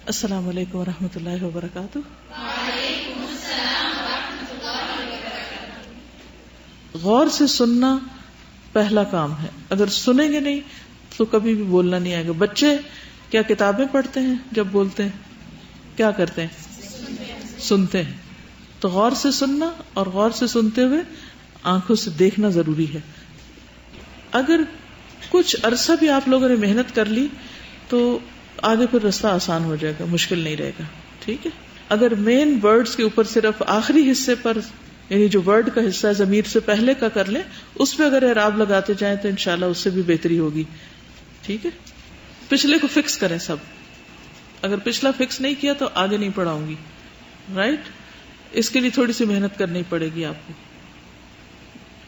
السلام علیکم ورحمۃ اللہ وبرکاتہ. وعلیکم السلام ورحمۃ اللہ وبرکاتہ. غور سے سننا پہلا کام ہے. اگر سنیں گے نہیں تو کبھی بھی بولنا نہیں آئے گا. بچے کیا کتابیں پڑھتے ہیں؟ جب بولتے ہیں کیا کرتے ہیں؟ سنتے ہیں. تو غور سے سننا اور غور سے سنتے ہوئے آنکھوں سے دیکھنا ضروری ہے. اگر کچھ عرصہ بھی آپ لوگوں نے محنت کر لی تو آگے پھر رستہ آسان ہو جائے گا, مشکل نہیں رہے گا. ٹھیک ہے. اگر مین ورڈز کے اوپر صرف آخری حصے پر, یعنی جو ورڈ کا حصہ ہے ضمیر سے پہلے کا کر لیں, اس پہ اگر اعراب لگاتے جائیں تو انشاءاللہ اس سے بھی بہتری ہوگی. ٹھیک ہے. پچھلے کو فکس کریں سب. اگر پچھلا فکس نہیں کیا تو آگے نہیں پڑھاؤں گی. رائٹ. اس کے لیے تھوڑی سی محنت کرنی پڑے گی آپ کو.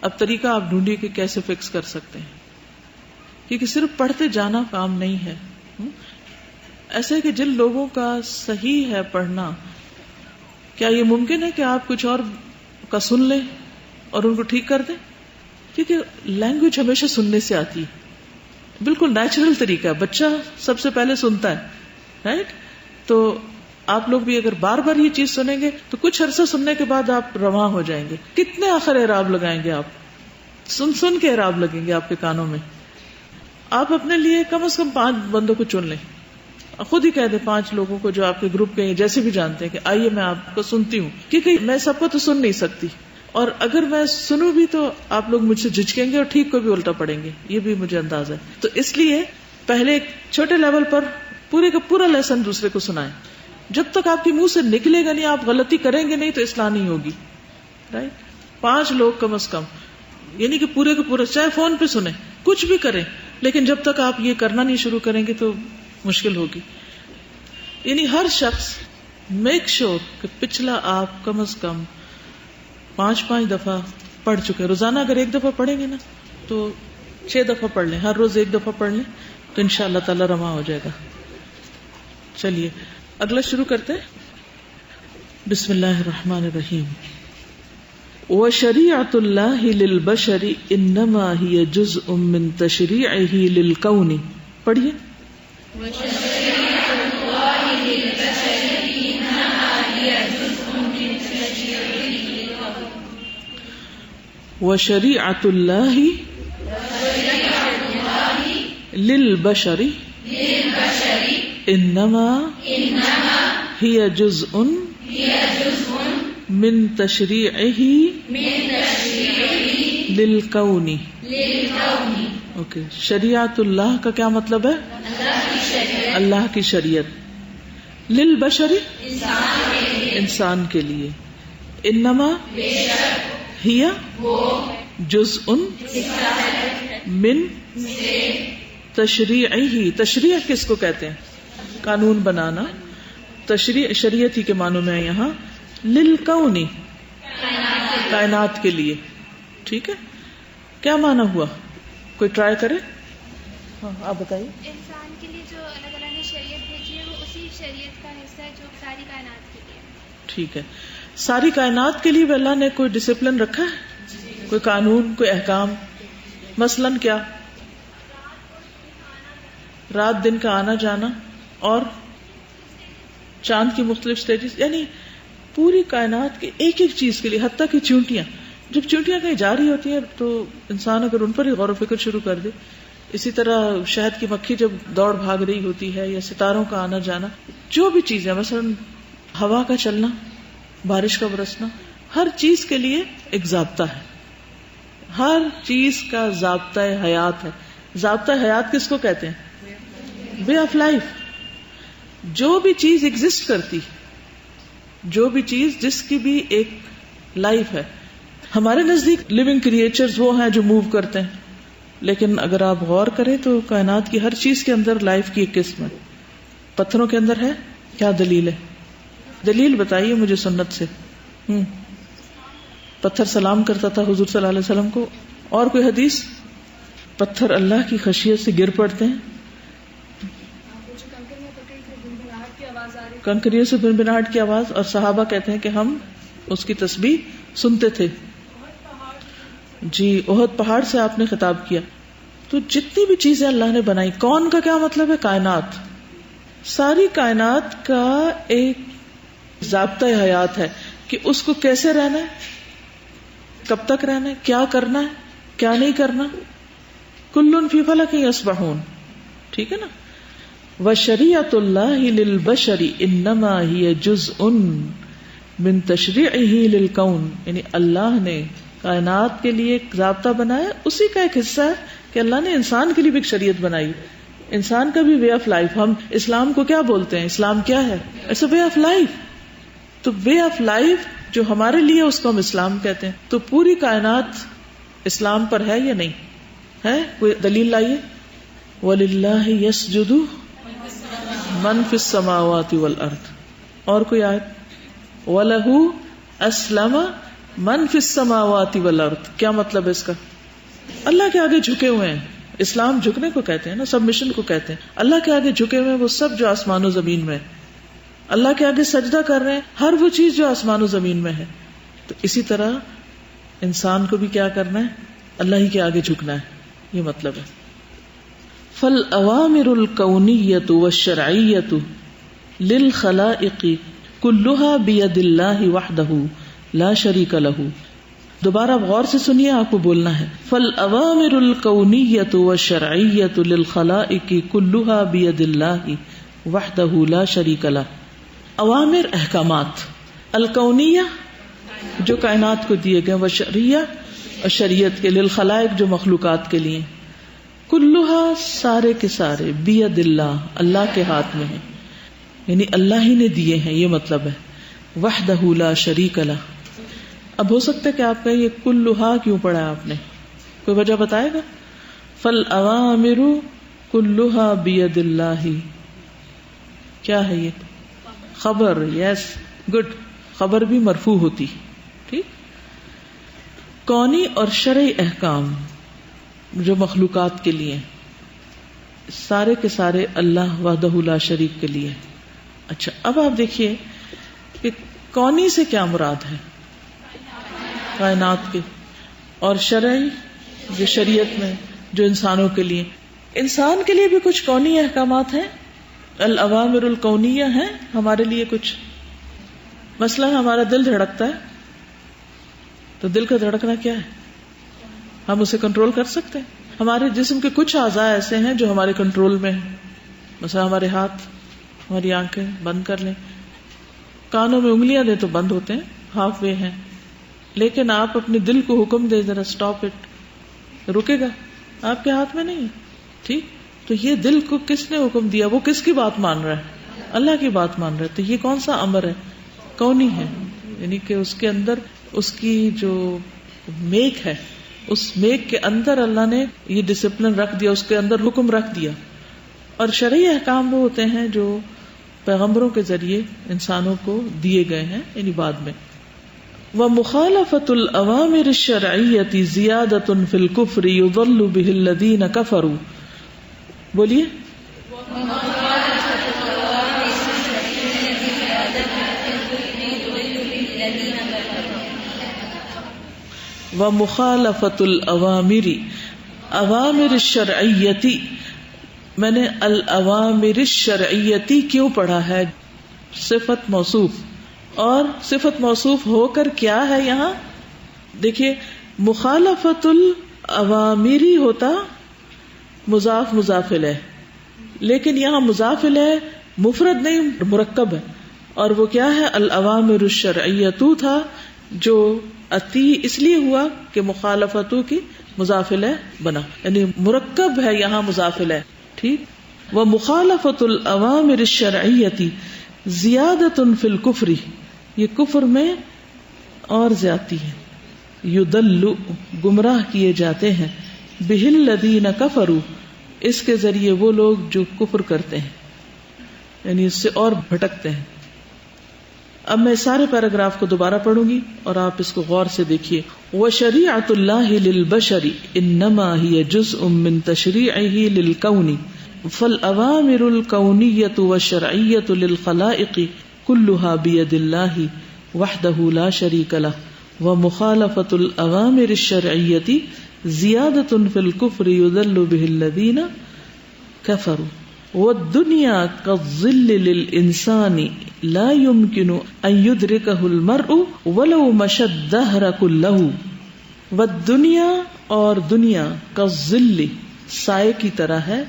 اب طریقہ آپ ڈھونڈیے کہ کیسے فکس کر سکتے ہیں, کیونکہ صرف پڑھتے جانا کام نہیں ہے. ایسے کہ جن لوگوں کا صحیح ہے پڑھنا, کیا یہ ممکن ہے کہ آپ کچھ اور کا سن لیں اور ان کو ٹھیک کر دیں؟ کیونکہ لینگویج ہمیشہ سننے سے آتی ہے, بالکل نیچرل طریقہ ہے. بچہ سب سے پہلے سنتا ہے. رائٹ. تو آپ لوگ بھی اگر بار بار یہ چیز سنیں گے تو کچھ عرصہ سننے کے بعد آپ رواں ہو جائیں گے. کتنے آخر اعراب لگائیں گے آپ؟ سن سن کے اعراب لگیں گے آپ کے کانوں میں. آپ اپنے لیے کم از کم 5 بندوں کو چن لیں. خود ہی کہہ دیں 5 لوگوں کو جو آپ کے گروپ کے جیسے بھی جانتے ہیں کہ آئیے میں آپ کو سنتی ہوں, کیونکہ میں سب کو تو سن نہیں سکتی, اور اگر میں سنوں بھی تو آپ لوگ مجھ سے جھجکیں گے اور ٹھیک کو بھی الٹا پڑیں گے, یہ بھی مجھے انداز ہے. تو اس لیے پہلے ایک چھوٹے لیول پر پورے کا پورا لیسن دوسرے کو سنائیں. جب تک آپ کے منہ سے نکلے گا نہیں, آپ غلطی کریں گے نہیں, تو اصلاح نہیں ہوگی. رائٹ. 5 لوگ کم از کم, یعنی کہ پورے کا پورا, چاہے فون پہ سنیں, کچھ بھی کریں, لیکن جب تک آپ یہ کرنا نہیں شروع کریں گے تو مشکل ہوگی. یعنی ہر شخص میک شور کہ پچھلا آپ کم از کم 5 دفعہ پڑھ چکے. روزانہ اگر 1 دفعہ پڑھیں گے نا تو 6 دفعہ پڑھ لیں, ہر روز 1 دفعہ پڑھ لیں, تو انشاءاللہ تعالی رواں ہو جائے گا. چلیے اگلا شروع کرتے ہیں. بسم اللہ الرحمن الرحیم. وَشَرِيعَةُ اللَّهِ لِلْبَشَرِ إِنَّمَا هِيَ جُزْءٌ مِّن تَشْرِيعِهِ لِلْكَوْنِ. پڑھیے. وَشَرِيعَةُ اللَّهِ لِلْبَشَرِ إِنَّمَا هِيَ جُزْءٌ مِّن تَشْرِيعِهِ لِلْكَوْنِ. وَشَرِيعَةُ اللَّهِ لِلْبَشَرِ إِنَّمَا هِيَ جُزْءٌ من تشریعہ للکون. اوکے. شریعت اللہ کا کیا مطلب ہے؟ اللہ کی شریعت. للبشر انسان کے لیے. انما ہی جزء من تشریعہ. تشریع کس کو کہتے ہیں؟ قانون بنانا. تشریع شریعت ہی کے معنوں میں ہے یہاں. للکونی کائنات کے لیے. ٹھیک ہے. کیا معنی ہوا؟ کوئی ٹرائی کرے. ہاں آپ بتائیے. انسان کے لیے جو اللہ تعالیٰ نے شریعت بھیجی ہے وہ اسی شریعت کا حصہ ہے جو ساری کائنات کے لیے. ٹھیک ہے. ساری کائنات کے لیے اللہ نے کوئی ڈسپلن رکھا ہے, کوئی قانون, کوئی احکام. مثلاً کیا؟ رات دن کا آنا جانا اور چاند کی مختلف سٹیجز, یعنی پوری کائنات کی ایک ایک چیز کے لیے. حتیٰ کہ چونٹیاں, جب چونٹیاں کہیں جا رہی ہوتی ہیں تو انسان اگر ان پر ہی غور و فکر شروع کر دے. اسی طرح شہد کی مکھی جب دوڑ بھاگ رہی ہوتی ہے, یا ستاروں کا آنا جانا, جو بھی چیزیں, مثلا ہوا کا چلنا, بارش کا برسنا, ہر چیز کے لیے ایک ضابطہ ہے. ہر چیز کا ضابطہ حیات ہے. ضابطہ حیات کس کو کہتے ہیں؟ وے آف لائف. جو بھی چیز ایگزسٹ کرتی, جو بھی چیز جس کی بھی ایک لائف ہے. ہمارے نزدیک لیونگ کریچرز وہ ہیں جو موو کرتے ہیں, لیکن اگر آپ غور کریں تو کائنات کی ہر چیز کے اندر لائف کی ایک قسم ہے. پتھروں کے اندر ہے. کیا دلیل ہے؟ دلیل بتائیے مجھے سنت سے. پتھر سلام کرتا تھا حضور صلی اللہ علیہ وسلم کو. اور کوئی حدیث؟ پتھر اللہ کی خشیت سے گر پڑتے ہیں. کنکریوں سے بنبناہٹ کی آواز, اور صحابہ کہتے ہیں کہ ہم اس کی تسبیح سنتے تھے. جی احد پہاڑ سے آپ نے خطاب کیا. تو جتنی بھی چیزیں اللہ نے بنائی, کون کا کیا مطلب ہے؟ کائنات. ساری کائنات کا ایک ضابطہ حیات ہے کہ اس کو کیسے رہنا ہے، کب تک رہنا ہے، کیا کرنا ہے، کیا نہیں کرنا. کل فی فلک یسبحون. ٹھیک ہے نا. وشریعۃ اللہ للبشر انما ہی جزء من تشریعہ للکون. یعنی اللہ نے کائنات کے لیے ایک ضابطہ بنایا، اسی کا ایک حصہ ہے کہ اللہ نے انسان کے لیے بھی ایک شریعت بنائی، انسان کا بھی وے آف لائف. ہم اسلام کو کیا بولتے ہیں؟ اسلام کیا ہے؟ It's a way of life. تو وے آف لائف جو ہمارے لیے اس کو ہم اسلام کہتے ہیں. تو پوری کائنات اسلام پر ہے یا نہیں ہے؟ کوئی دلیل لائیے. وَلِلَّهِ يَسْجُدُ مَن فِي السَّمَاوَاتِ وَالْأَرْضِ. اور کوئی آیت؟ وَلَهُ أَسْلَمَ مَن فِي السَّمَاوَاتِ وَالْأَرْضِ. کیا مطلب ہے اس کا؟ اللہ کے آگے جھکے ہوئے ہیں. اسلام جھکنے کو کہتے ہیں نا، سبمیشن کو کہتے ہیں. اللہ کے آگے جھکے ہوئے ہیں وہ سب جو آسمان و زمین میں ہے. اللہ کے آگے سجدہ کر رہے ہیں ہر وہ چیز جو آسمان و زمین میں ہے. تو اسی طرح انسان کو بھی کیا کرنا ہے؟ اللہ ہی کے آگے جھکنا ہے. یہ مطلب ہے. فالأوامر الكونية والشرعية للخلائق كلها بيد الله وحده لا شريك له. دوبارہ غور سے سنیے، آپ کو بولنا ہے. فالأوامر الكونية والشرعية للخلائق كلها بيد الله وحده لا شريك له. اوامر احکامات، الکونیہ جو کائنات کو دیے گئے، والشرعیہ اور شریعت کے، للخلائق جو مخلوقات کے لیے، کلھا سارے کے سارے، بید اللہ اللہ کے ہاتھ میں ہیں، یعنی اللہ ہی نے دیے ہیں. یہ مطلب ہے. وحدہ لا شریک لہ. اب ہو سکتا ہے کہ آپ کہیں یہ کلھا کیوں پڑھا ہے آپ نے، کوئی وجہ بتائے گا؟ فالأوامر کلھا بید اللہ. کیا ہے یہ؟ خبر. Yes good. خبر بھی مرفوع ہوتی. ٹھیک. کونی اور شرعی احکام جو مخلوقات کے لیے، سارے کے سارے اللہ وحدہ لا شریک کے لیے. اچھا اب آپ دیکھیے کہ کونی سے کیا مراد ہے؟ کائنات کے. اور شرعی جو شریعت میں جو انسانوں کے لیے، انسان کے لیے بھی کچھ کونی احکامات ہیں. الاوامر الکونیہ ہیں ہمارے لیے کچھ. مثلا ہمارا دل دھڑکتا ہے تو دل کا دھڑکنا کیا ہے؟ ہم اسے کنٹرول کر سکتے ہیں. ہمارے جسم کے کچھ اعضاء ایسے ہیں جو ہمارے کنٹرول میں ہیں. مثلا ہمارے ہاتھ، ہماری آنکھیں بند کر لیں، کانوں میں انگلیاں دیں تو بند ہوتے ہیں، ہاف وے ہیں. لیکن آپ اپنے دل کو حکم دے ذرا اسٹاپ اٹ، رکے گا؟ آپ کے ہاتھ میں نہیں ہے. ٹھیک. تو یہ دل کو کس نے حکم دیا؟ وہ کس کی بات مان رہا ہے؟ اللہ کی بات مان رہا ہے. تو یہ کون سا امر ہے؟ کونی ہے. یعنی کہ اس کے اندر اس کی جو میک ہے، اس میک کے اندر اللہ نے یہ ڈسپلن رکھ دیا، اس کے اندر حکم رکھ دیا. اور شرعی احکام وہ ہوتے ہیں جو پیغمبروں کے ذریعے انسانوں کو دیے گئے ہیں، یعنی بعد میں. وَمُخَالَفَةُ الْأَوَامِرِ الشَّرْعِيَّةِ زِيَادَةٌ فِي الْكُفْرِ يُضَلُّ بِهِ الَّذِينَ كَفَرُوا. بولیے. وَمُخَالَفَةُ الْأَوَامِرِ، اوامر الشرعیتی. میں نے الاوامر الشرعیتی کیوں پڑھا ہے؟ صفت موصوف، اور صفت موصوف ہو کر کیا ہے یہاں؟ دیکھیے مخالفت الاوامری ہوتا مضاف مضاف الیہ، لیکن یہاں مضاف الیہ مفرد نہیں مرکب ہے. اور وہ کیا ہے؟ الاوامر الشرعیتو تھا، جو اتی اس لیے ہوا کہ مخالفتو کی مضاف الیہ بنا، یعنی مرکب ہے یہاں مضاف الیہ. ٹھیک. ومخالفت الاوامر الشرعیتی زیادۃ فی الکفر، یہ کفر میں اور زیادتی ہے. یضل، گمراہ کیے جاتے ہیں، بہ الذین کفروا، اس کے ذریعے وہ لوگ جو کفر کرتے ہیں، یعنی اس سے اور بھٹکتے ہیں. اب میں سارے پیراگراف کو دوبارہ پڑھوں گی اور آپ اس کو غور سے دیکھیے. وشریعۃ اللہ للبشر انما ہی جزء من تشریعہ للکون فالاوامر الکونیۃ والشرعیۃ للخلائق كلها بید اللہ وحدہ لا شریک لہ. ومخالفۃ الاوامر الشرعیۃ زیادۃ فی الکفر یضل بہ الذین کفروا. والدنیا كالظل للإنسان لا يمكن أن يدركه المرء ولو مشى الدهر كله. والدنیا اور دنیا كالظل سائے کی طرح ہے،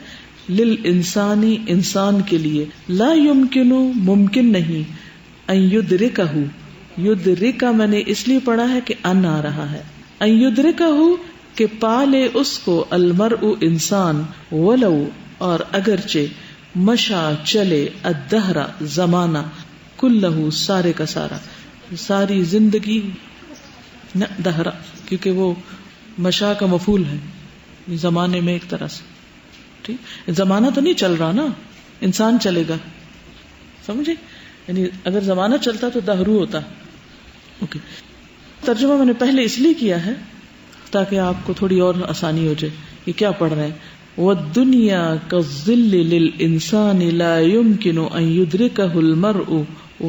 للانسانی انسان کے لیے، لا يمكن ممکن نہیں، ان يدركه، یدرکا میں نے اس لیے پڑھا ہے کہ ان آ رہا ہے، ان یدرکہ کہ پالے اس کو، المرء انسان، ولو اور اگرچہ، مشا چلے، الدہر زمانہ، کلہ سارے کا سارا، ساری زندگی، دہرا کیونکہ وہ مشا کا مفعول ہے زمانے میں ایک طرح سے، ٹھیک، زمانہ تو نہیں چل رہا نا، انسان چلے گا، سمجھے، یعنی اگر زمانہ چلتا تو دہرو ہوتا. اوکے، ترجمہ میں نے پہلے اس لیے کیا ہے تاکہ آپ کو تھوڑی اور آسانی ہو جائے. یہ کیا پڑھ رہے ہیں؟ وَالدُّنْيَا كَالظِّلِّ لِلْإِنسَانِ لَا يُمْكِنُ أَن يُدْرِكَهُ الْمَرْءُ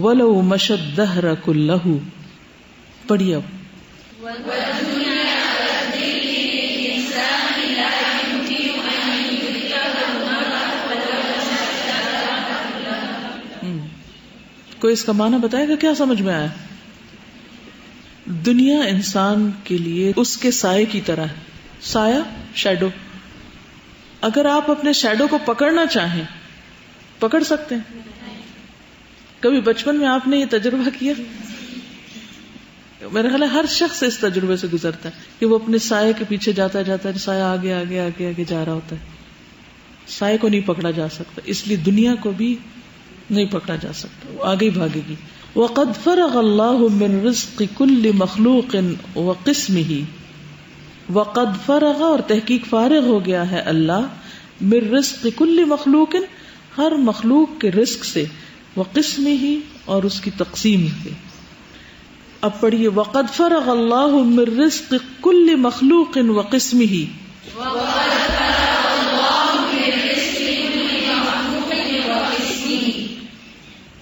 وَلَوْ مَشَى الدَّهْرَ كُلَّهُ. پڑھیے اب. کوئی اس کا معنی بتائے گا کیا سمجھ میں آیا؟ دنیا انسان کے لیے اس کے سائے کی طرح ہے. سایہ، شیڈو. اگر آپ اپنے شیڈو کو پکڑنا چاہیں پکڑ سکتے ہیں. کبھی بچپن میں آپ نے یہ تجربہ کیا؟ میرا خیال ہے ہر شخص اس تجربے سے گزرتا ہے کہ وہ اپنے سائے کے پیچھے جاتا جاتا ہے، سایہ آگے آگے آگے آگے جا رہا ہوتا ہے. سائے کو نہیں پکڑا جا سکتا، اس لیے دنیا کو بھی نہیں پکڑا جا سکتا، وہ آگے ہی بھاگے گی. وَقَدْ فَرَغَ اللَّهُ مِن رِزْقِ كُلِّ مَخْلُوقٍ وَقِسْمِهِ. وَقَدْ فَرَغَ اور تحقیق فارغ ہو گیا ہے اللہ، مِن رِزْقِ كُلِّ مَخْلُوقٍ ہر مخلوق کے رزق سے، وَقِسْمِهِ اور اس کی تقسیم سے. اب پڑھیے، وَقَدْ فَرَغَ اللَّهُ مِن رِزْقِ كُلِّ مَخْلُوقٍ وَقِسْمِهِ.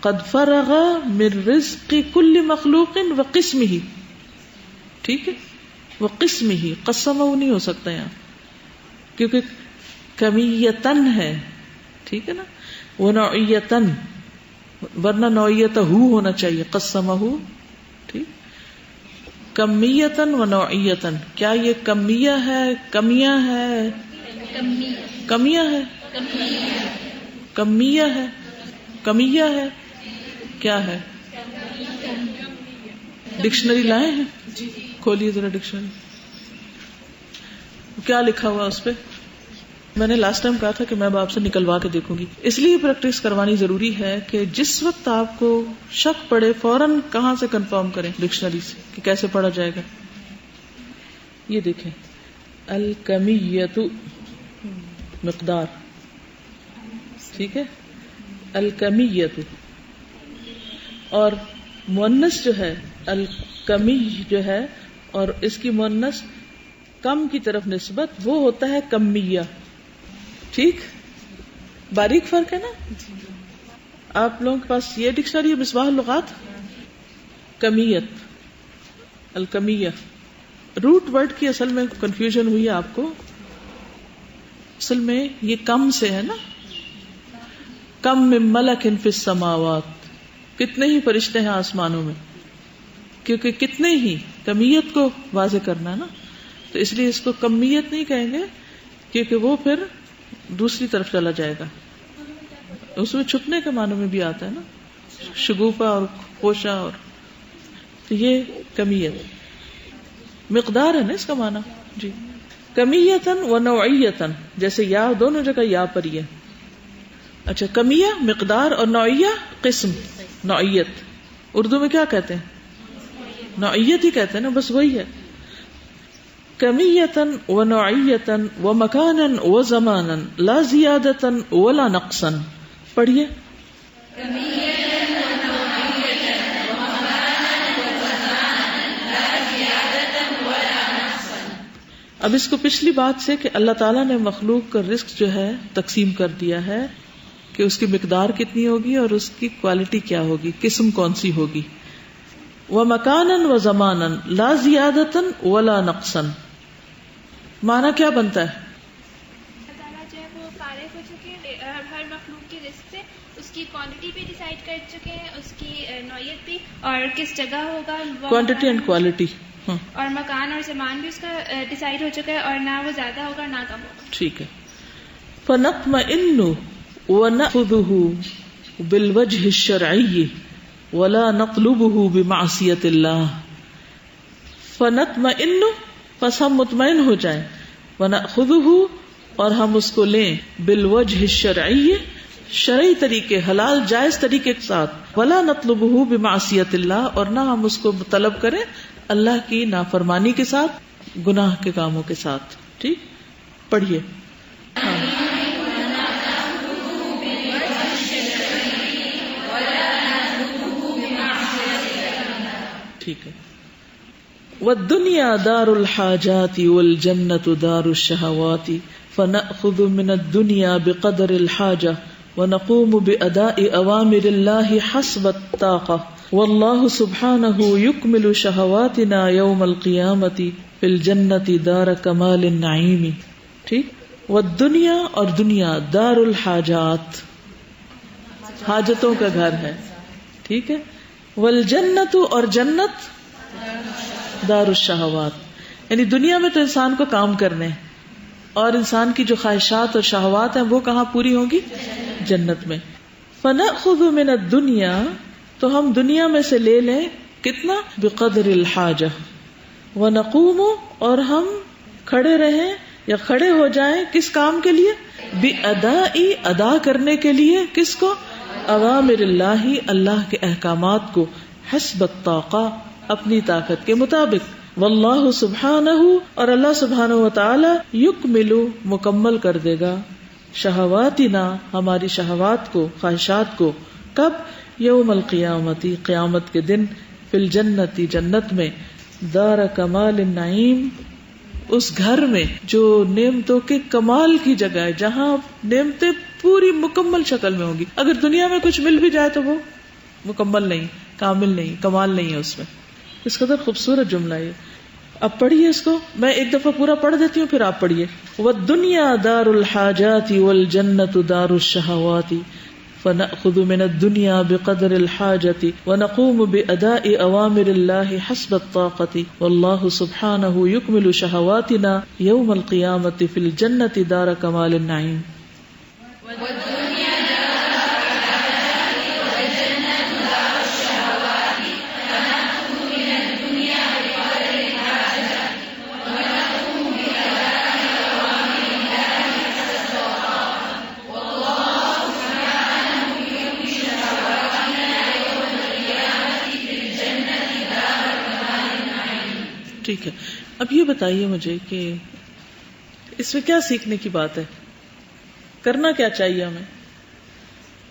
قد فرغ من رزق كل مخلوق وقسمه. ٹھیک ہے، وقسمه، قسمہ نہیں ہو سکتا یہاں کیونکہ کمیتن ہے، ٹھیک ہے نا، ونوعیتن، ورنہ نوعیتہ ہونا چاہیے، قسمہ، ٹھیک. کمیتن ونوعیتن، کیا یہ کمیہ ہے، کمیہ ہے، کمیہ ہے، کمیہ ہے، کمیہ ہے، کیا ہے؟ ڈکشنری لائے ہیں؟ کھولیے ذرا ڈکشنری. کیا لکھا ہوا اس پہ؟ میں نے لاسٹ ٹائم کہا تھا کہ میں آپ سے نکلوا کے دیکھوں گی. اس لیے پریکٹس کروانی ضروری ہے کہ جس وقت آپ کو شک پڑے فوراً کہاں سے کنفرم کریں ڈکشنری سے کہ کیسے پڑھا جائے گا. یہ دیکھیں، الکمیت مقدار، ٹھیک ہے، الکمیت، اور مؤنث جو ہے الکمی جو ہے، اور اس کی مؤنث کم کی طرف نسبت، وہ ہوتا ہے کمیہ. ٹھیک، باریک فرق ہے نا. آپ لوگوں کے پاس یہ ڈکشنری ہے مصباح اللغات، کمیت، الکمیہ. روٹ ورڈ کی اصل میں کنفیوژن ہوئی ہے آپ کو، اصل میں یہ کم سے ہے نا، کم من ملک فی السماوات، کتنے ہی فرشتے ہیں آسمانوں میں، کیونکہ کتنے ہی کمیت کو واضح کرنا ہے نا، تو اس لیے اس کو کمیت نہیں کہیں گے کیونکہ وہ پھر دوسری طرف چلا جائے گا. اس میں چھپنے کے معنوں میں بھی آتا ہے نا، شگوفہ اور پوشا، اور تو یہ کمیت. مقدار ہے نا اس کا معنی. جی، کمیتن و نوعیتن، جیسے یا دونوں جگہ یا پر ہی ہے. اچھا، کمیہ مقدار اور نوعیہ قسم، نوعیت. اردو میں کیا کہتے ہیں؟ نوعیت ہی کہتے ہیں نا، بس وہی ہے. کمیتن و نوعیتن و مکانن و زمانن لا زیادتن ولا نقصن. پڑھیے. اب اس کو پچھلی بات سے کہ اللہ تعالیٰ نے مخلوق کا رزق جو ہے تقسیم کر دیا ہے کہ اس کی مقدار کتنی ہوگی اور اس کی کوالٹی کیا ہوگی، قسم کون سی ہوگی. وَمَكَانًا وَزَمَانًا لَا زِيَادَةً وَلَا نَقْصًا. معنی کیا بنتا ہے؟ اللہ تعالیٰ جو ہے وہ فارغ ہو چکے ہیں ہر مخلوق کی کوانٹٹی بھی ڈیسائیڈ کر چکے ہیں, اس کی نوعیت بھی, اور کس جگہ ہوگا, کوانٹٹی اینڈ کوالٹی, اور مکان اور زمان بھی اس کا ڈیسائیڈ ہو چکا ہے, اور نہ وہ زیادہ ہوگا نہ کم ہوگا. ٹھیک ہے. فنطمئن ونأخذه بالوجه الشرعی ولا نطلبه بمعصیت اللہ. فنطمئن, پس ہم مطمئن ہو جائیں, ونأخذه, اور ہم اس کو لیں, بالوجہ الشرعی, شرعی طریقے, حلال جائز طریقے کے ساتھ, ولا نطلبه بمعصیت اللہ, اور نہ ہم اس کو طلب کریں اللہ کی نافرمانی کے ساتھ, گناہ کے کاموں کے ساتھ. ٹھیک, پڑھیے. ٹھیک ہے. والدنیا دار الحاجات والجنة دار الشہوات فنأخذ من الدنیا بقدر الحاجة ونقوم بأداء أوامر الله حسب الطاقة والله سبحانه يكمل شهواتنا يوم القيامة في الجنة دار كمال النعيم. ٹھیک. والدنیا, اور دنیا, دار الحاجات, حاجتوں کا گھر ہے. ٹھیک ہے. والجنت, اور جنت, دار الشہوات, یعنی دنیا میں تو انسان کو کام کرنے ہیں, اور انسان کی جو خواہشات اور شہوات ہیں وہ کہاں پوری ہوں گی؟ جنت میں. فنأخذ من الدنیا, تو ہم دنیا میں سے لے لیں کتنا؟ بقدر الحاجہ. ونقوم, اور ہم کھڑے رہیں یا کھڑے ہو جائیں کس کام کے لیے؟ بأدائی, ادا کرنے کے لیے, کس کو؟ اوامر اللہ, اللہ کے احکامات کو, حسب الطاقہ, اپنی طاقت کے مطابق. واللہ سبحانہ, اور اللہ سبحانہ وتعالی, یکمل, مکمل کر دے گا, شہواتنا, ہماری شہوات کو, خواہشات کو. کب؟ یوم القیامتی, قیامت کے دن, فی الجنتی, جنت میں, دار کمال النعیم, اس گھر میں جو نعمتوں کے کمال کی جگہ ہے, جہاں نعمتیں پوری مکمل شکل میں ہوں گی. اگر دنیا میں کچھ مل بھی جائے تو وہ مکمل نہیں, کامل نہیں, کمال نہیں ہے اس میں. اس قدر خوبصورت جملہ ہے. اب پڑھیے اس کو, میں ایک دفعہ پورا پڑھ دیتی ہوں, پھر آپ پڑھیے. والدنیا دار الحاجات والجنت دار الشہوات فنأخذ من الدنیا بقدر الحاجة ونقوم بأداء أوامر الله حسب الطاقة والله سبحانه يكمل شهواتنا يوم القيامة في الجنة دار كمال النعيم. ٹھیک ہے. اب یہ بتائیے مجھے کہ اس میں کیا سیکھنے کی بات ہے, کرنا کیا چاہیے ہمیں؟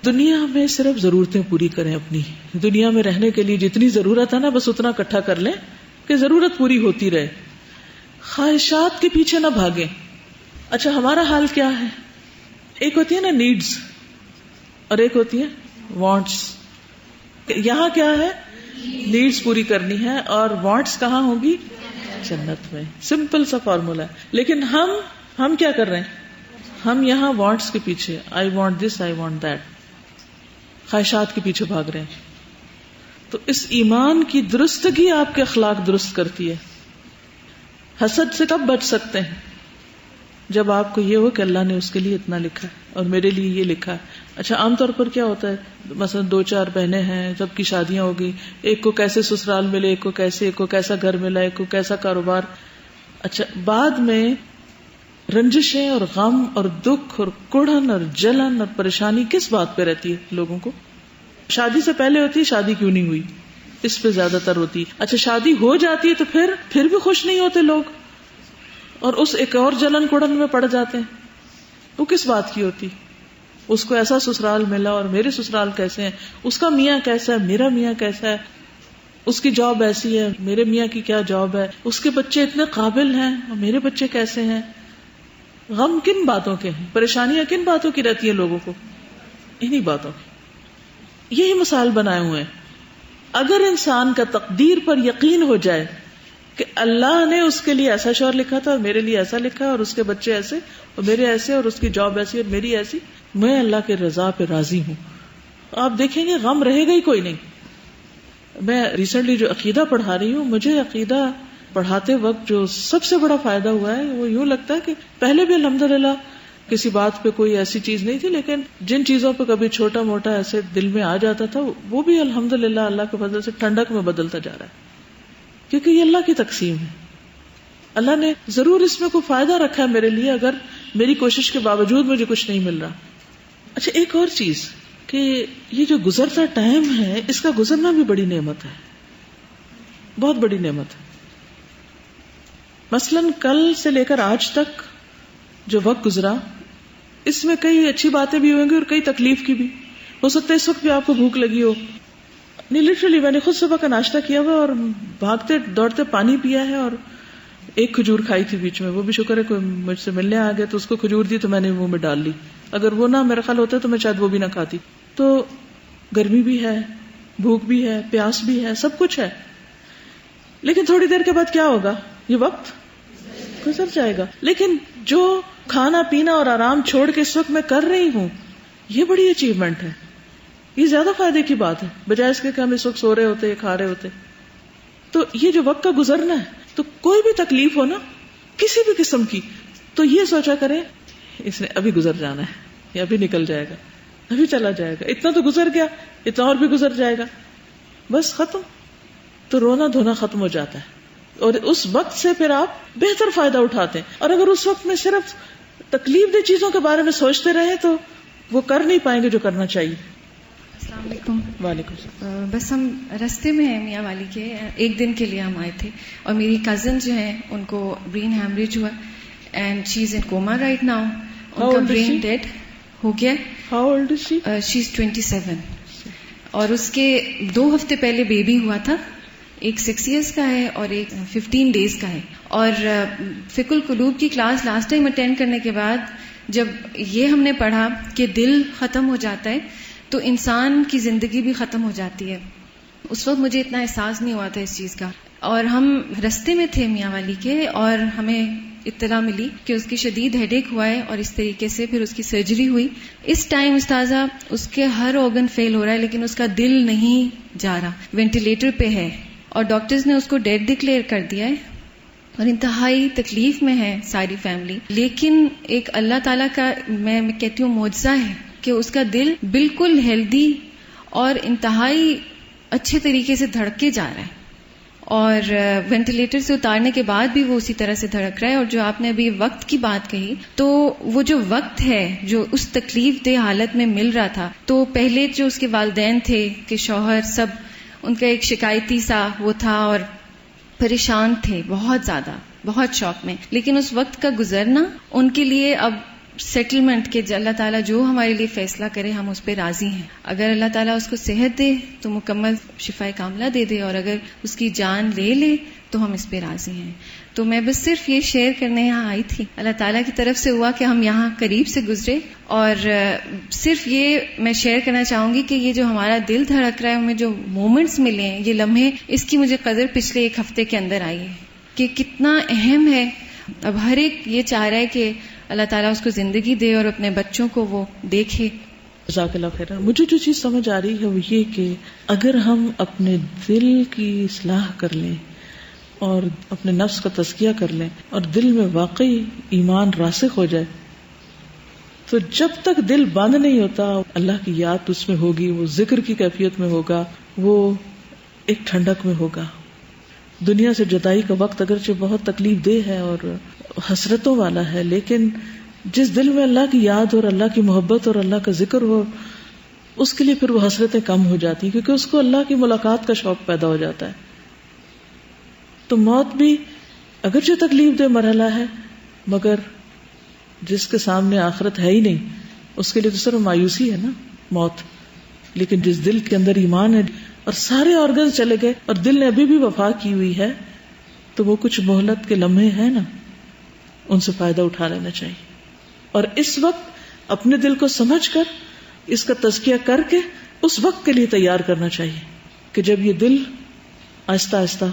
دنیا میں صرف ضرورتیں پوری کریں اپنی, دنیا میں رہنے کے لیے جتنی ضرورت ہے نا بس اتنا اکٹھا کر لیں کہ ضرورت پوری ہوتی رہے, خواہشات کے پیچھے نہ بھاگیں. اچھا ہمارا حال کیا ہے؟ ایک ہوتی ہے نا نیڈز, اور ایک ہوتی ہے وانٹس. یہاں کیا ہے؟ نیڈز پوری کرنی ہے, اور وانٹس کہاں ہوں گی؟ جنت میں. سمپل سا فارمولا ہے. لیکن ہم کیا کر رہے ہیں؟ ہم یہاں وانٹس کے پیچھے, I want this, I want that, خواہشات کے پیچھے بھاگ رہے ہیں. تو اس ایمان کی درستگی آپ کے اخلاق درست کرتی ہے. حسد سے کب بچ سکتے ہیں؟ جب آپ کو یہ ہو کہ اللہ نے اس کے لیے اتنا لکھا ہے اور میرے لیے یہ لکھا ہے. اچھا عام طور پر کیا ہوتا ہے, مثلا 2-4 بہنیں ہیں, سب کی شادیاں ہو گئی, ایک کو کیسے سسرال ملے, ایک کو کیسے, ایک کو کیسا گھر ملا, ایک کو کیسا کاروبار. اچھا بعد میں رنجشیں اور غم اور دکھ اور کڑھن اور جلن اور پریشانی کس بات پہ رہتی ہے لوگوں کو؟ شادی سے پہلے ہوتی ہے شادی کیوں نہیں ہوئی, اس پہ زیادہ تر ہوتی ہے. اچھا شادی ہو جاتی ہے تو پھر بھی خوش نہیں ہوتے لوگ, اور اس ایک اور جلن کڑھن میں پڑ جاتے ہیں. وہ کس بات کی ہوتی؟ اس کو ایسا سسرال ملا اور میرے سسرال کیسے ہیں, اس کا میاں کیسا ہے, میرا میاں کیسا ہے, اس کی جاب ایسی ہے, میرے میاں کی کیا جاب ہے, اس کے بچے اتنے قابل ہیں اور میرے بچے کیسے ہیں. غم کن باتوں کے ہیں, پریشانیاں کن باتوں کی رہتی ہیں لوگوں کو؟ انہی باتوں کی. یہی مثال بنائے ہوئے ہیں. اگر انسان کا تقدیر پر یقین ہو جائے کہ اللہ نے اس کے لیے ایسا شوہر لکھا تھا اور میرے لیے ایسا لکھا, اور اس کے بچے ایسے اور میرے ایسے, اور اس کی جاب ایسی اور میری ایسی, میں اللہ کے رضا پہ راضی ہوں, آپ دیکھیں گے غم رہے گا ہی کوئی نہیں. میں ریسنٹلی جو عقیدہ پڑھا رہی ہوں, مجھے عقیدہ پڑھاتے وقت جو سب سے بڑا فائدہ ہوا ہے وہ یوں لگتا ہے کہ پہلے بھی الحمدللہ کسی بات پہ کوئی ایسی چیز نہیں تھی, لیکن جن چیزوں پہ کبھی چھوٹا موٹا ایسے دل میں آ جاتا تھا وہ بھی الحمدللہ اللہ کے فضل سے ٹھنڈک میں بدلتا جا رہا ہے, کیونکہ یہ اللہ کی تقسیم ہے. اللہ نے ضرور اس میں کوئی فائدہ رکھا ہے میرے لیے, اگر میری کوشش کے باوجود مجھے کچھ نہیں مل رہا. اچھا, ایک اور چیز کہ یہ جو گزرتا ٹائم ہے اس کا گزرنا بھی بڑی نعمت ہے, بہت بڑی نعمت ہے. مثلاً کل سے لے کر آج تک جو وقت گزرا, اس میں کئی اچھی باتیں بھی ہوئیں گی اور کئی تکلیف کی بھی. ہو سکتا ہے اس وقت بھی آپ کو بھوک لگی ہو. نہیں, لٹرلی میں نے خود صبح کا ناشتہ کیا ہوا اور بھاگتے دوڑتے پانی پیا ہے, اور ایک کھجور کھائی تھی بیچ میں, وہ بھی شکر ہے کوئی مجھ سے ملنے آ گیا تو اس کو کھجور دی تو میں نے منہ میں ڈال لی, اگر وہ نہ میرا خیال ہوتا تو میں شاید وہ بھی نہ کھاتی. تو گرمی بھی ہے, بھوک بھی ہے, پیاس بھی ہے, سب کچھ ہے, لیکن تھوڑی دیر کے بعد کیا ہوگا, یہ وقت گزر جائے گا. لیکن جو کھانا پینا اور آرام چھوڑ کے اس وقت میں کر رہی ہوں, یہ بڑی اچیومنٹ ہے, یہ زیادہ فائدے کی بات ہے بجائے اس کے کہ ہم اس وقت سو رہے ہوتے, کھا رہے ہوتے. تو یہ جو وقت کا گزرنا ہے, تو کوئی بھی تکلیف ہو نا کسی بھی قسم کی, تو یہ سوچا کریں اس نے ابھی گزر جانا ہے, یا ابھی نکل جائے گا, ابھی چلا جائے گا, اتنا تو گزر گیا, اتنا اور بھی گزر جائے گا, بس ختم. تو رونا دھونا ختم ہو جاتا ہے, اور اس وقت سے پھر آپ بہتر فائدہ اٹھاتے ہیں. اور اگر اس وقت میں صرف تکلیف دہ چیزوں کے بارے میں سوچتے رہیں تو وہ کر نہیں پائیں گے جو کرنا چاہیے. السلام علیکم. وعلیکم السلام. بس ہم رستے میں ہیں میاں والی کے, ایک دن کے لیے ہم آئے تھے, اور میری کزن جو ہیں ان کو برین ہیمریج ہوا, and she is in coma right now. ان کا برین ڈیڈ ہو گیا. ہاؤ اولڈ از شی؟ شی از 27, اور اس کے 2 ہفتے پہلے بیبی ہوا تھا, ایک 6 ایئرس کا ہے اور ایک 15 days کا ہے. اور فقہ القلوب کی کلاس لاسٹ ٹائم اٹینڈ کرنے کے بعد جب یہ ہم نے پڑھا کہ دل ختم ہو جاتا ہے تو انسان کی زندگی بھی ختم ہو جاتی ہے, اس وقت مجھے اتنا احساس نہیں ہوا تھا اس چیز کا. اور ہم رستے میں تھے میاں والی کے, اور ہمیں اطلاع ملی کہ اس کی شدید ہیڈ ایک ہوا ہے, اور اس طریقے سے پھر اس کی سرجری ہوئی. اس ٹائم استاذہ اس کے ہر آرگن فیل ہو رہا ہے, لیکن اس کا دل نہیں جا رہا, وینٹیلیٹر پہ ہے, اور ڈاکٹرز نے اس کو ڈیڈ ڈکلیئر کر دیا ہے, اور انتہائی تکلیف میں ہے ساری فیملی. لیکن ایک اللہ تعالیٰ کا میں کہتی ہوں معجزہ ہے کہ اس کا دل بالکل ہیلدی اور انتہائی اچھے طریقے سے دھڑکے جا رہا ہے, اور وینٹیلیٹر سے اتارنے کے بعد بھی وہ اسی طرح سے دھڑک رہا ہے. اور جو آپ نے ابھی وقت کی بات کہی, تو وہ جو وقت ہے جو اس تکلیف دہ حالت میں مل رہا تھا, تو پہلے جو اس کے والدین تھے کہ شوہر سب ان کا ایک شکایتی سا وہ تھا, اور پریشان تھے بہت زیادہ, بہت شوق میں. لیکن اس وقت کا گزرنا ان کے لیے اب سیٹلمنٹ کے اللہ تعالیٰ جو ہمارے لیے فیصلہ کرے ہم اس پہ راضی ہیں. اگر اللہ تعالیٰ اس کو صحت دے تو مکمل شفا کاملہ دے دے, اور اگر اس کی جان لے لے تو ہم اس پہ راضی ہیں. تو میں بس صرف یہ شیئر کرنے یہاں آئی تھی, اللہ تعالیٰ کی طرف سے ہوا کہ ہم یہاں قریب سے گزرے, اور صرف یہ میں شیئر کرنا چاہوں گی کہ یہ جو ہمارا دل دھڑک رہا ہے, ہمیں جو مومنٹس ملے ہیں, یہ لمحے, اس کی مجھے قدر پچھلے 1 ہفتے کے اندر آئی ہے کہ کتنا اہم ہے. اب ہر ایک یہ چاہ رہا ہے کہ اللہ تعالیٰ اس کو زندگی دے اور اپنے بچوں کو وہ دیکھے. جزاک اللہ خیر. مجھے جو چیز سمجھ آ رہی ہے وہ یہ کہ اگر ہم اپنے دل کی اصلاح کر لیں اور اپنے نفس کا تزکیہ کر لیں اور دل میں واقعی ایمان راسخ ہو جائے, تو جب تک دل بند نہیں ہوتا اللہ کی یاد اس میں ہوگی, وہ ذکر کی کیفیت میں ہوگا, وہ ایک ٹھنڈک میں ہوگا. دنیا سے جدائی کا وقت اگرچہ بہت تکلیف دہ ہے اور حسرتوں والا ہے, لیکن جس دل میں اللہ کی یاد اور اللہ کی محبت اور اللہ کا ذکر ہو, اس کے لیے پھر وہ حسرتیں کم ہو جاتی ہیں, کیونکہ اس کو اللہ کی ملاقات کا شوق پیدا ہو جاتا ہے. تو موت بھی اگرچہ تکلیف دہ مرحلہ ہے, مگر جس کے سامنے آخرت ہے ہی نہیں اس کے لیے تو صرف مایوسی ہے نا موت. لیکن جس دل کے اندر ایمان ہے اور سارے آرگن چلے گئے اور دل نے ابھی بھی وفا کی ہوئی ہے, تو وہ کچھ مہلت کے لمحے ہیں نا, ان سے فائدہ اٹھا لینا چاہیے. اور اس وقت اپنے دل کو سمجھ کر اس کا تزکیہ کر کے اس وقت کے لیے تیار کرنا چاہیے کہ جب یہ دل آہستہ آہستہ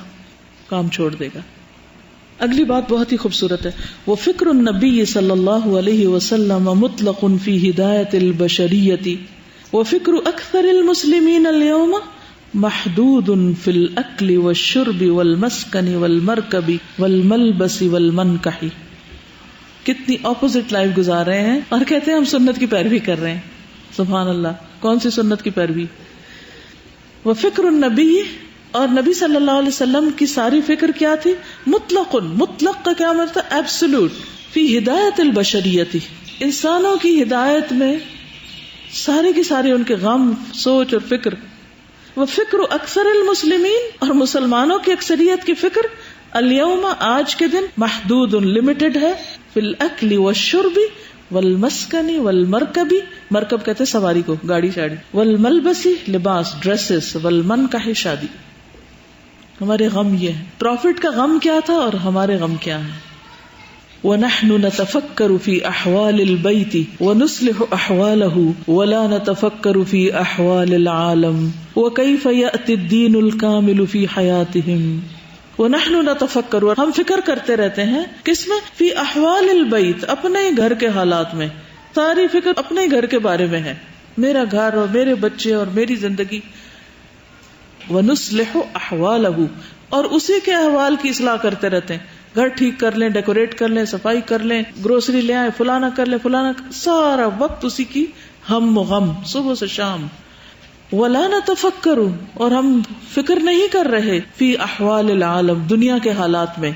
کام چھوڑ دے گا. اگلی بات بہت ہی خوبصورت ہے. وہ فکر النبی صلی اللہ علیہ وسلم مطلق فی ہدایت البشریت وفکر اکثر المسلمین اليوم محدود فی الاکل والشرب والمسکن والمرکب والملبس والمنکح. کتنی اپوزٹ لائف گزار رہے ہیں اور کہتے ہیں ہم سنت کی پیروی کر رہے ہیں. سبحان اللہ. کون سی سنت کی پیروی؟ وفکر النبی، اور نبی صلی اللہ علیہ وسلم کی ساری فکر کیا تھی؟ مطلق. مطلق کا کیا مطلب؟ ایبسولوٹ. فی ہدایت البشریتی، انسانوں کی ہدایت میں سارے کی سارے ان کے غم، سوچ اور فکر. وہ فکر اکثر المسلمین، اور مسلمانوں کی اکثریت کی فکر الیوم، آج کے دن، محدود، لمیٹڈ ہے، فی الاکل والشرب والمسکن والمرکب، مرکب کہتے سواری کو، گاڑی شاڑی، والملبس، لباس، ڈریسز، والمنکح، شادی. ہمارے غم یہ ہے. پروفٹ کا غم کیا تھا اور ہمارے غم کیا ہے؟ وَنَحْنُ نَتَفَكَّرُ فِي أَحْوَالِ الْبَيْتِ وَنُصْلِحُ أَحْوَالَهُ وَلَا نَتَفَكَّرُ فِي أَحْوَالِ الْعَالَمِ وَكَيْفَ يَأْتِي الدِّينُ الْكَامِلُ فِي حَيَاتِهِمْ. وَنَحْنُ نَتَفَكَّرُ، ہم فکر کرتے رہتے ہیں کس میں؟ فی احوال البیت، اپنے گھر کے حالات میں. ساری فکر اپنے گھر کے بارے میں ہے، میرا گھر اور میرے بچے اور میری زندگی. وَنُصْلِحُ أَحْوَالَهُ، اور اسی کے احوال کی اصلاح کرتے رہتے ہیں. گھر ٹھیک کر لیں، ڈیکوریٹ کر لیں، صفائی کر لیں، گروسری لے آئیں، فلانا کر لیں، فلانا، سارا وقت اسی کی ہم و غم، صبح سے شام. وَلَا نَتَفَكَّرُ، اور ہم فکر نہیں کر رہے، فی احوال العالم، دنیا کے حالات میں.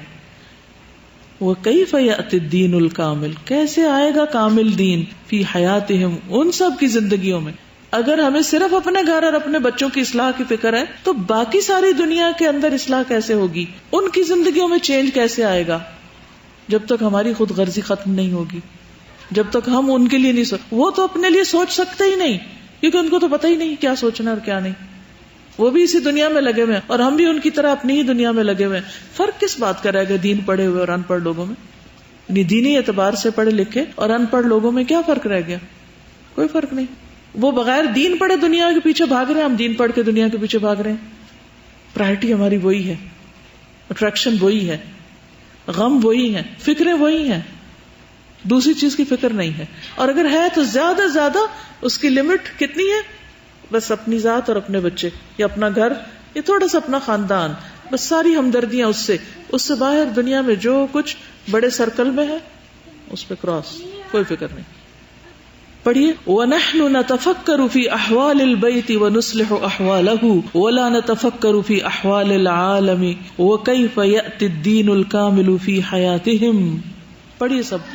وَكَيْفَ يَأْتِي الدِّينُ الْكَامِلُ، کیسے آئے گا کامل دین، فی حیاتہم، ان سب کی زندگیوں میں. اگر ہمیں صرف اپنے گھر اور اپنے بچوں کی اصلاح کی فکر ہے تو باقی ساری دنیا کے اندر اصلاح کیسے ہوگی؟ ان کی زندگیوں میں چینج کیسے آئے گا؟ جب تک ہماری خود غرضی ختم نہیں ہوگی، جب تک ہم ان کے لیے نہیں وہ تو اپنے لیے سوچ سکتے ہی نہیں، کیونکہ ان کو تو پتہ ہی نہیں کیا سوچنا اور کیا نہیں. وہ بھی اسی دنیا میں لگے ہوئے ہیں اور ہم بھی ان کی طرح اپنی ہی دنیا میں لگے ہوئے ہیں. فرق کس بات کا رہے گا دین پڑھے ہوئے اور ان پڑھ لوگوں میں؟ یعنی دینی اعتبار سے پڑھے لکھے اور ان پڑھ لوگوں میں کیا فرق رہ گیا؟ کوئی فرق نہیں. وہ بغیر دین پڑھے دنیا کے پیچھے بھاگ رہے ہیں، ہم دین پڑھ کے دنیا کے پیچھے بھاگ رہے ہیں. پرائرٹی ہماری وہی ہے، اٹریکشن وہی ہے، غم وہی ہے، فکریں وہی ہیں، دوسری چیز کی فکر نہیں ہے. اور اگر ہے تو زیادہ سے زیادہ اس کی لمٹ کتنی ہے؟ بس اپنی ذات اور اپنے بچے، یا اپنا گھر، یا تھوڑا سا اپنا خاندان، بس ساری ہمدردیاں اس سے باہر دنیا میں جو کچھ بڑے سرکل میں ہے اس پہ کراس، کوئی فکر نہیں. پڑھیے وَنَحْنُ نَتَفَكَّرُ فِي أَحْوَالِ الْبَيْتِ وَنُصْلِحُ أَحْوَالَهُ وَلَا نَتَفَكَّرُ فِي أَحْوَالِ الْعَالَمِ وَكَيْفَ يَأْتِي الدِّينُ الْكَامِلُ فِي حَيَاتِهِمْ. پڑھیے سب.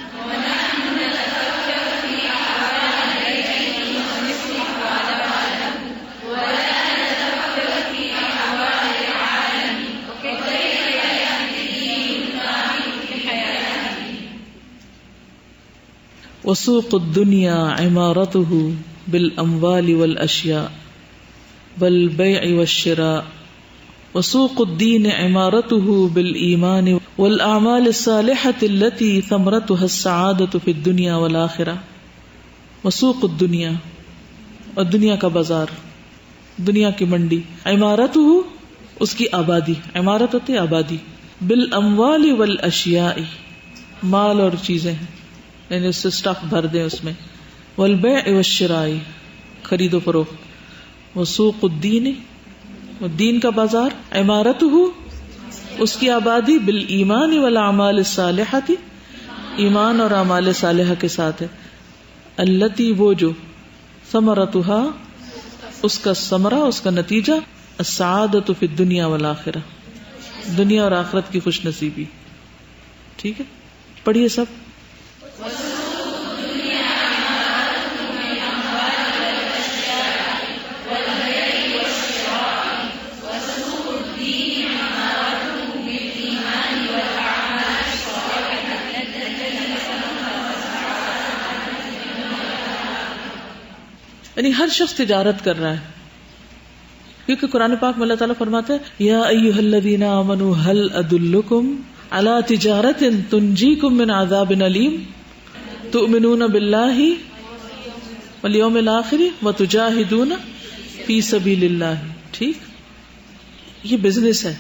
وسوق الدنيا عمارته بالأموال والأشياء والبيع والشراء وسوق الدين عمارته بالإيمان والأعمال الصالحة التي ثمرتها السعادة في الدنيا والآخرة. وسوق الدنيا، اور دنیا کا بازار، دنیا کی منڈی، عمارته اس کی آبادی، عمارت ہوتی آبادی، بالاموال والاشیاء مال اور چیزیں ہیں، یعنی اس سے سٹاک بھر دیں اس میں، والبیع والشراء خرید و فروخت، وسوق الدین دین کا بازار، عمارته اس کی آبادی، بالایمان والاعمال الصالحۃ ایمان اور اعمال صالحہ کے ساتھ ہے، التی وہ جو، ثمرتها اس کا ثمرہ اس کا نتیجہ، السعادۃ فی الدنیا والآخرہ دنیا اور آخرت کی خوش نصیبی. ٹھیک ہے، پڑھیے سب. یعنی ہر شخص تجارت کر رہا ہے، کیونکہ قرآن پاک میں اللہ تعالیٰ فرماتا ہے یا ایھا الذین آمنوا هل ادلکم علی تجارۃ تنجیکم من عذاب علیم تؤمنون باللہ والیوم الآخر وتجاہدون فی سبیل اللہ. ٹھیک، یہ بزنس ہے.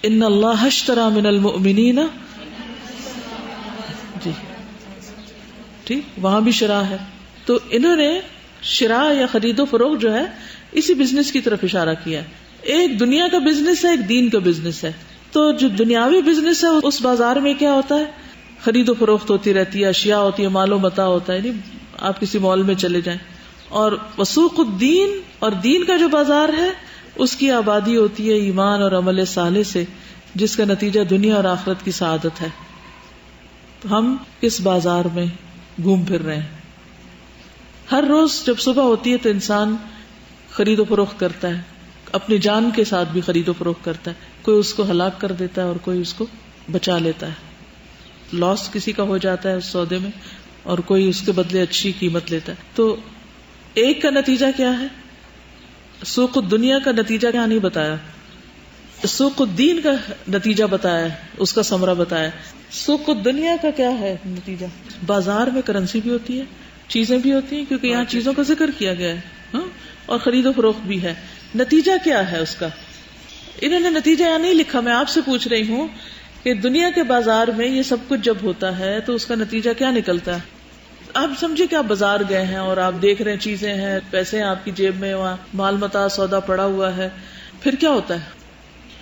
ان اللہ اشتری من المؤمنین، جی ٹھیک، وہاں بھی شرح ہے. تو انہوں نے شراء یا خرید و فروخت جو ہے اسی بزنس کی طرف اشارہ کیا ہے. ایک دنیا کا بزنس ہے, ایک دین کا بزنس ہے. تو جو دنیاوی بزنس ہے اس بازار میں کیا ہوتا ہے, خرید و فروخت ہوتی رہتی ہے, اشیاء ہوتی ہے, مال و متاع ہوتا ہے. یعنی آپ کسی مال میں چلے جائیں. اور وسوق الدین اور دین کا جو بازار ہے اس کی آبادی ہوتی ہے ایمان اور عمل صالح سے, جس کا نتیجہ دنیا اور آخرت کی سعادت ہے. تو ہم کس بازار میں گھوم پھر رہے ہیں؟ ہر روز جب صبح ہوتی ہے تو انسان خرید و فروخت کرتا ہے, اپنی جان کے ساتھ بھی خرید و فروخت کرتا ہے. کوئی اس کو ہلاک کر دیتا ہے اور کوئی اس کو بچا لیتا ہے. لاس کسی کا ہو جاتا ہے اس سودے میں اور کوئی اس کے بدلے اچھی قیمت لیتا ہے. تو ایک کا نتیجہ کیا ہے؟ سوق الدنیا کا نتیجہ کیا نہیں بتایا, سوق الدین کا نتیجہ بتایا ہے, اس کا ثمرہ بتایا ہے. سوق الدنیا کا کیا ہے نتیجہ؟ بازار میں کرنسی بھی ہوتی ہے, چیزیں بھی ہوتی ہیں, کیونکہ یہاں چیزوں کا ذکر کیا گیا ہے, اور خرید و فروخت بھی ہے. نتیجہ کیا ہے اس کا؟ انہوں نے نتیجہ یہاں نہیں لکھا. میں آپ سے پوچھ رہی ہوں کہ دنیا کے بازار میں یہ سب کچھ جب ہوتا ہے تو اس کا نتیجہ کیا نکلتا ہے؟ آپ سمجھے کہ آپ بازار گئے ہیں اور آپ دیکھ رہے ہیں چیزیں ہیں, پیسے ہیں آپ کی جیب میں, وہاں مال متاع سودا پڑا ہوا ہے. پھر کیا ہوتا ہے؟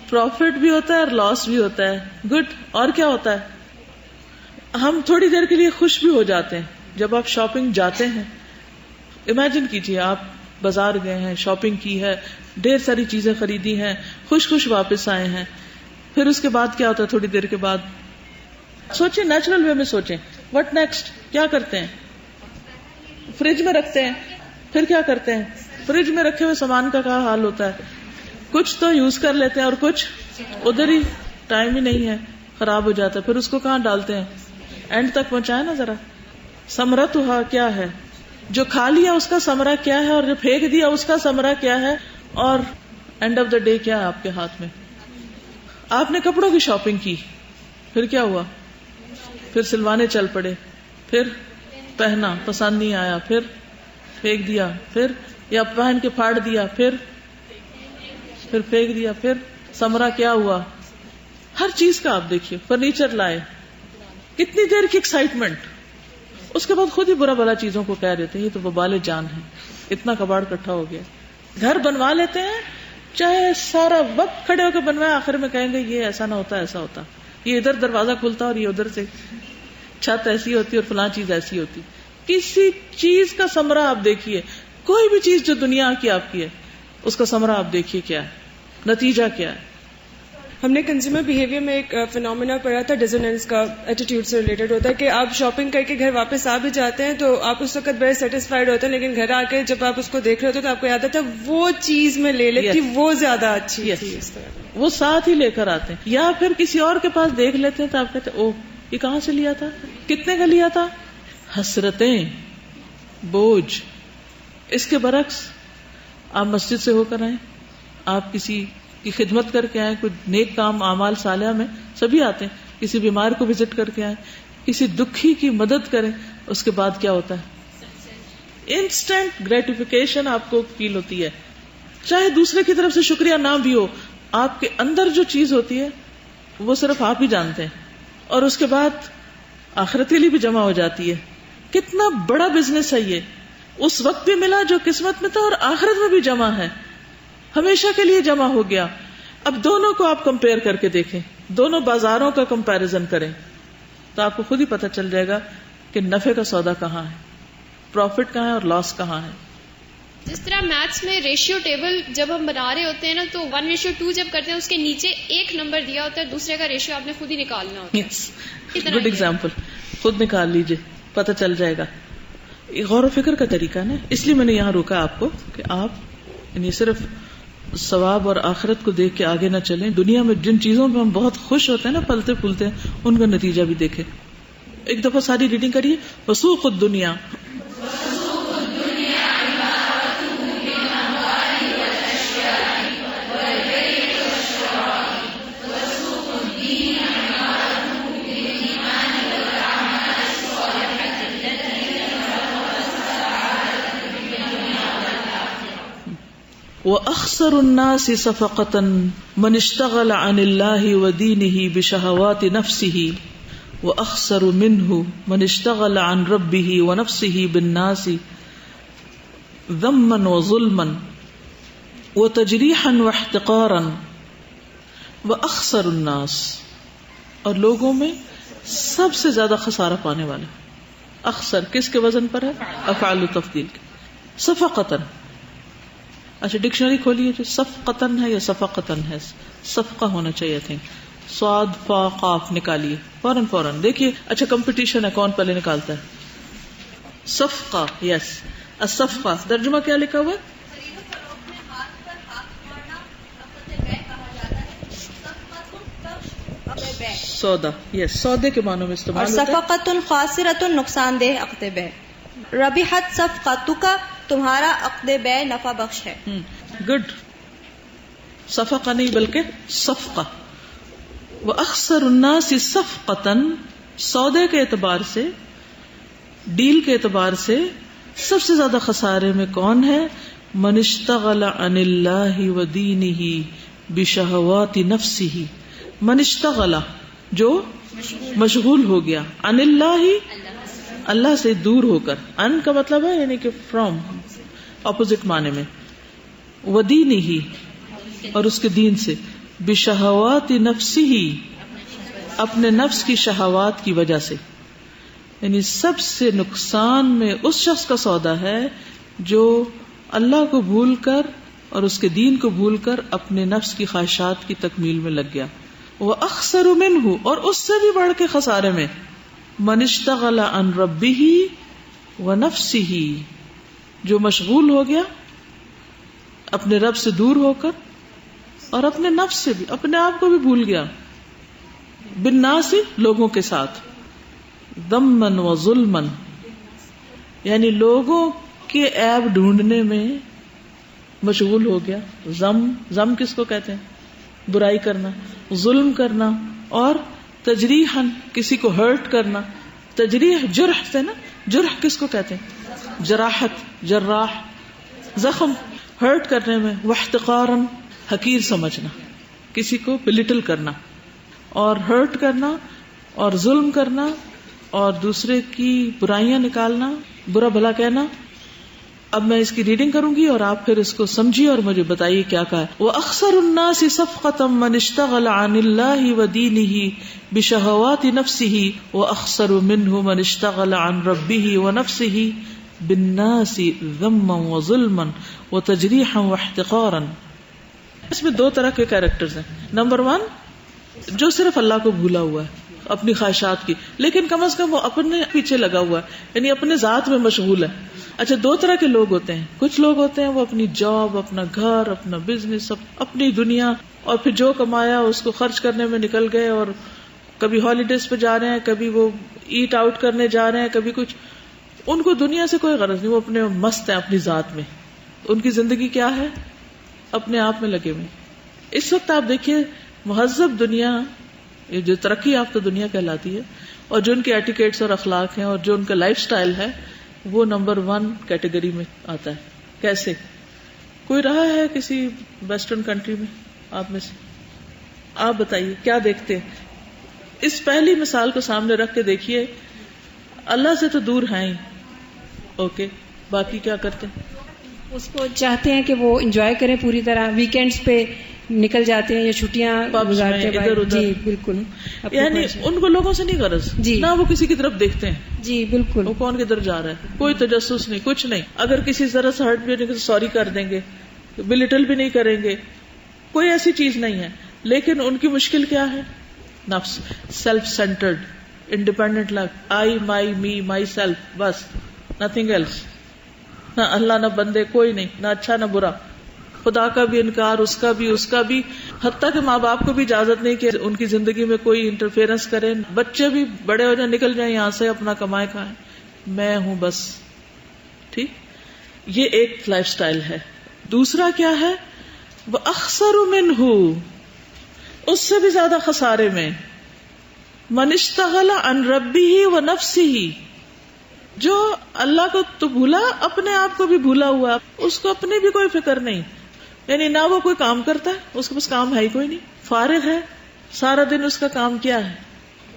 پروفٹ بھی ہوتا ہے اور لاس بھی ہوتا ہے. گڈ. اور کیا ہوتا ہے؟ ہم تھوڑی دیر کے لیے خوش بھی ہو جاتے ہیں جب آپ شاپنگ جاتے ہیں. امیجن کیجئے آپ بازار گئے ہیں, شاپنگ کی ہے, ڈھیر ساری چیزیں خریدی ہیں, خوش واپس آئے ہیں. پھر اس کے بعد کیا ہوتا ہے؟ تھوڑی دیر کے بعد سوچیں, نیچرل وے میں سوچیں, وٹ نیکسٹ؟ کیا کرتے ہیں؟ فریج میں رکھتے ہیں. پھر کیا کرتے ہیں؟ فریج میں رکھے ہوئے سامان کا کیا حال ہوتا ہے؟ کچھ تو یوز کر لیتے ہیں اور کچھ ادھر ہی, ٹائم ہی نہیں ہے, خراب ہو جاتا ہے. پھر اس کو کہاں ڈالتے ہیں؟ اینڈ تک پہنچائے نا ذرا. ثمرتھا کیا ہے؟ جو کھا لیا اس کا ثمرہ کیا ہے, اور جو پھینک دیا اس کا ثمرہ کیا ہے, اور اینڈ آف دا ڈے کیا ہے آپ کے ہاتھ میں؟ آپ نے کپڑوں کی شاپنگ کی, پھر کیا ہوا؟ پھر سلوانے چل پڑے, پھر پہنا, پسند نہیں آیا, پھر پھینک دیا, پھر یا پہن کے پھاڑ دیا, پھر پھینک دیا. پھر ثمرہ کیا ہوا؟ ہر چیز کا آپ دیکھیے, فرنیچر لائے, کتنی دیر کی ایکسائٹمنٹ, اس کے بعد خود ہی برا بلا چیزوں کو کہہ دیتے ہیں یہ تو وبال جان ہے, اتنا کباڑ اکٹھا ہو گیا. گھر بنوا لیتے ہیں, چاہے سارا وقت کھڑے ہو کے بنوائے, آخر میں کہیں گے یہ ایسا نہ ہوتا, ایسا ہوتا, یہ ادھر دروازہ کھلتا اور یہ ادھر سے چھت ایسی ہوتی اور فلاں چیز ایسی ہوتی. کسی چیز کا ثمرہ آپ دیکھیے, کوئی بھی چیز جو دنیا کی آپ کی ہے اس کا ثمرہ آپ دیکھیے کیا ہے, نتیجہ کیا ہے. ہم نے کنزیومر بیہیویئر میں ایک فینومینا پڑھا تھا, ڈیزونینس کا, ایٹیٹیوڈ سے ریلیٹڈ ہوتا ہے کہ آپ شاپنگ کر کے گھر واپس آ بھی جاتے ہیں تو آپ اس وقت بڑے سیٹسفائیڈ ہوتے ہیں, لیکن گھر آ کے جب آپ اس کو دیکھ رہے ہوتے ہیں تو آپ کو یاد آتا ہے وہ چیز میں لے لیتی, وہ زیادہ اچھی تھی. اس طرح وہ ساتھ ہی لے کر آتے ہیں, یا پھر کسی اور کے پاس دیکھ لیتے ہیں تو آپ کہتے ہیں اوہ یہ کہاں سے لیا تھا, کتنے کا لیا تھا. حسرتیں, بوجھ. اس کے برعکس آپ مسجد سے ہو کر آئیں, آپ کسی کی خدمت کر کے آئیں, کوئی نیک کام اعمال صالحہ میں سبھی آتے ہیں, کسی بیمار کو وزٹ کر کے آئیں, کسی دکھی کی مدد کریں, اس کے بعد کیا ہوتا ہے؟ انسٹنٹ گریٹیفیکیشن آپ کو فیل ہوتی ہے, چاہے دوسرے کی طرف سے شکریہ نہ بھی ہو, آپ کے اندر جو چیز ہوتی ہے وہ صرف آپ ہی جانتے ہیں, اور اس کے بعد آخرت کے لیے بھی جمع ہو جاتی ہے. کتنا بڑا بزنس ہے یہ, اس وقت بھی ملا جو قسمت میں تھا اور آخرت میں بھی جمع ہے, ہمیشہ کے لیے جمع ہو گیا. اب دونوں کو آپ کمپیئر کر کے دیکھیں, دونوں بازاروں کا کمپیریزن کریں تو آپ کو خود ہی پتہ چل جائے گا کہ نفع کا سودا کہاں ہے, پروفٹ کہاں ہے اور لاس کہاں ہے. جس طرح میتھس میں ریشیو ٹیبل جب ہم بنا رہے ہوتے ہیں نا تو 1:2 جب کرتے ہیں اس کے نیچے ایک نمبر دیا ہوتا ہے, دوسرے کا ریشیو آپ نے خود ہی نکالنا ہوتا ہے. گڈ ایگزامپل, خود نکال لیجئے, پتہ چل جائے گا. غور و فکر کا طریقہ نا, اس لیے میں نے یہاں روکا آپ کو کہ آپ یعنی صرف ثواب اور آخرت کو دیکھ کے آگے نہ چلیں, دنیا میں جن چیزوں پہ ہم بہت خوش ہوتے ہیں نا, پلتے پھولتے ہیں, ان کا نتیجہ بھی دیکھیں. ایک دفعہ ساری ریڈنگ کریے. وسوق الدنیا, وأخسر الناس صفقة من اشتغل عن الله ودينه بشهوات نفسه وأخسر منه من اشتغل عن ربه ونفسه بالناس ذما وظلما وتجریحا واحتقارا واخسر الناس، اور لوگوں میں سب سے زیادہ خسارہ پانے والے. اخسر کس کے وزن پر ہے؟ افعال تفضیل کے. صفقتن، اچھا ڈکشنری کھولیے جو صفقتن ہے یا صفقتن ہے، صفقہ ہونا چاہیے تھے. صاد فا قاف نکالیے فوراً دیکھیے. اچھا کمپٹیشن ہے کون پہلے نکالتا ہے. صفقہ، یس الصفقہ ترجمہ کیا لکھا ہوا ہے؟ سودا، یس سودے کے معنوں میں استعمال ہوتا ہے. صفقۃ خاسرۃ نقصان دہ عقد بے. ربحت صفقتک تمہارا عقد بے نفع بخش ہے. گڈ. صفقہ نہیں بلکہ صفقہ. واخسر الناس صفقۃ، سودے کے اعتبار سے، ڈیل کے اعتبار سے سب سے زیادہ خسارے میں کون ہے؟ من اشتغل عن اللہ ودینہ بشہوات نفسہ. من اشتغل جو مشغول ہو گیا، عن اللہ اللہ سے دور ہو کر، ان کا مطلب ہے یعنی کہ فرام اپوزٹ معنی میں، ودینہ اور اس کے دین سے، بشہوات نفسہ اپنے نفس کی شہوات کی وجہ سے. یعنی سب سے نقصان میں اس شخص کا سودا ہے جو اللہ کو بھول کر اور اس کے دین کو بھول کر اپنے نفس کی خواہشات کی تکمیل میں لگ گیا. وَأَخْسَرُ مِنْهُ، اور اس سے بھی بڑھ کے خسارے میں، مَنِ اشْتَغَلَ عَنْ رَبِّهِ وَنَفْسِهِ، جو مشغول ہو گیا اپنے رب سے دور ہو کر اور اپنے نفس سے بھی، اپنے آپ کو بھی بھول گیا. بالناس، لوگوں کے ساتھ، ذمًا وظلمًا، یعنی لوگوں کے عیب ڈھونڈنے میں مشغول ہو گیا. ضم کس کو کہتے ہیں؟ برائی کرنا، ظلم کرنا، اور تجریحاً کسی کو ہرٹ کرنا. تجریح جرح سے نا، جرح کس کو کہتے ہیں؟ جراحت، جراح، زخم ہرٹ کرنے میں. واحتقاراً، حقیر سمجھنا، کسی کو بلٹل کرنا اور ہرٹ کرنا اور ظلم کرنا اور دوسرے کی برائیاں نکالنا، برا بھلا کہنا. اب میں اس کی ریڈنگ کروں گی اور آپ پھر اس کو سمجھیے اور مجھے بتائیے کیا کہا ہے. وَأَخْسَرُ النَّاسِ صَفْقَةً مَنِ اشْتَغَلَ عَنِ اللَّهِ وَدِينِهِ بِشَهَوَاتِ نَفْسِهِ وَأَخْسَرُ مِنْهُ مَنِ اشْتَغَلَ عَنْ رَبِّهِ وَنَفْسِهِ بِالنَّاسِ ذَمًّا وَظُلْمًا وَتَجْرِيحًا وَاحْتِقَارًا. اس میں دو طرح کے کیریکٹرز ہیں. نمبر 1، جو صرف اللہ کو بھولا ہوا ہے اپنی خواہشات کی، لیکن کم از کم وہ اپنے پیچھے لگا ہوا ہے، یعنی اپنے ذات میں مشغول ہے. اچھا، دو طرح کے لوگ ہوتے ہیں. کچھ لوگ ہوتے ہیں وہ اپنی جاب، اپنا گھر، اپنا بزنس، اپنی دنیا، اور پھر جو کمایا اس کو خرچ کرنے میں نکل گئے، اور کبھی ہالیڈیز پہ جا رہے ہیں، کبھی وہ ایٹ آؤٹ کرنے جا رہے ہیں، کبھی کچھ. ان کو دنیا سے کوئی غرض نہیں، وہ اپنے مست ہیں اپنی ذات میں. ان کی زندگی کیا ہے؟ اپنے آپ میں لگے ہوئے. اس وقت آپ دیکھیے مہذب دنیا، یہ جو ترقی یافتہ دنیا کہلاتی ہے، اور جو ان کے ایٹیکیٹس اور اخلاق ہیں اور جو ان کا لائف سٹائل ہے، وہ نمبر 1 کیٹیگری میں آتا ہے. کیسے؟ کوئی رہا ہے کسی ویسٹرن کنٹری میں آپ میں سے؟ آپ بتائیے کیا دیکھتے ہیں؟ اس پہلی مثال کو سامنے رکھ کے دیکھیے. اللہ سے تو دور ہیں ہی، اوکے، باقی کیا کرتے ہیں؟ اس کو چاہتے ہیں کہ وہ انجوائے کریں پوری طرح، ویکینڈز پہ نکل جاتے ہیں یا چھٹیاں گزارتے ہیں ادھر ادھر. جی بالکل. یعنی ان کو لوگوں سے نہیں غرض، جی، نہ وہ کسی کی طرف دیکھتے ہیں. جی بالکل. وہ کون کدھر جا رہا ہے، کوئی تجسس نہیں، کچھ نہیں. اگر کسی ذرا سے ہرٹ بھی نہیں تو سوری کر دیں گے، بلٹل بھی نہیں کریں گے، کوئی ایسی چیز نہیں ہے. لیکن ان کی مشکل کیا ہے؟ نفس، self centred, independent life, I, my, me, my self, بس، نتھنگ ایلس. نہ اللہ نہ بندے، کوئی نہیں، نہ اچھا نہ برا. خدا کا بھی انکار، اس کا بھی، حتیٰ کہ ماں باپ کو بھی اجازت نہیں کہ ان کی زندگی میں کوئی انٹرفیئرنس کرے. بچے بھی بڑے ہو جائیں، نکل جائیں یہاں سے، اپنا کمائے کھائیں، میں ہوں بس. ٹھیک، یہ ایک لائف سٹائل ہے. دوسرا کیا ہے؟ وَأَخْسَرُ مِنْهُ، اس سے بھی زیادہ خسارے میں، مَنِ اشْتَغَلَ عَنْ رَبِّهِ وَنَفْسِهِ، جو اللہ کو تو بھولا، اپنے آپ کو بھی بھولا ہوا، اس کو اپنی بھی کوئی فکر نہیں. یعنی نہ وہ کوئی کام کرتا ہے، اس کے پاس کام ہے ہی کوئی نہیں، فارغ ہے. سارا دن اس کا کام کیا ہے؟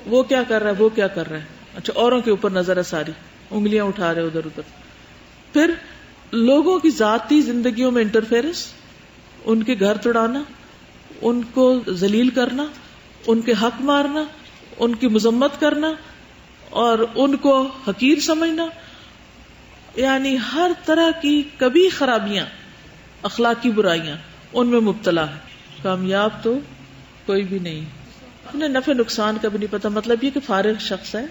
وہ کیا کر رہا ہے، وہ کیا کر رہا ہے. اچھا، اوروں کے اوپر نظر ہے ساری، انگلیاں اٹھا رہے ادھر ادھر. پھر لوگوں کی ذاتی زندگیوں میں انٹرفیئرنس، ان کے گھر توڑانا، ان کو ذلیل کرنا، ان کے حق مارنا، ان کی مذمت کرنا اور ان کو حقیر سمجھنا، یعنی ہر طرح کی کبھی خرابیاں، اخلاقی برائیاں ان میں مبتلا ہے. کامیاب تو کوئی بھی نہیں، انہیں نفع نقصان کا بھی نہیں پتا. مطلب یہ کہ فارغ شخص ہے،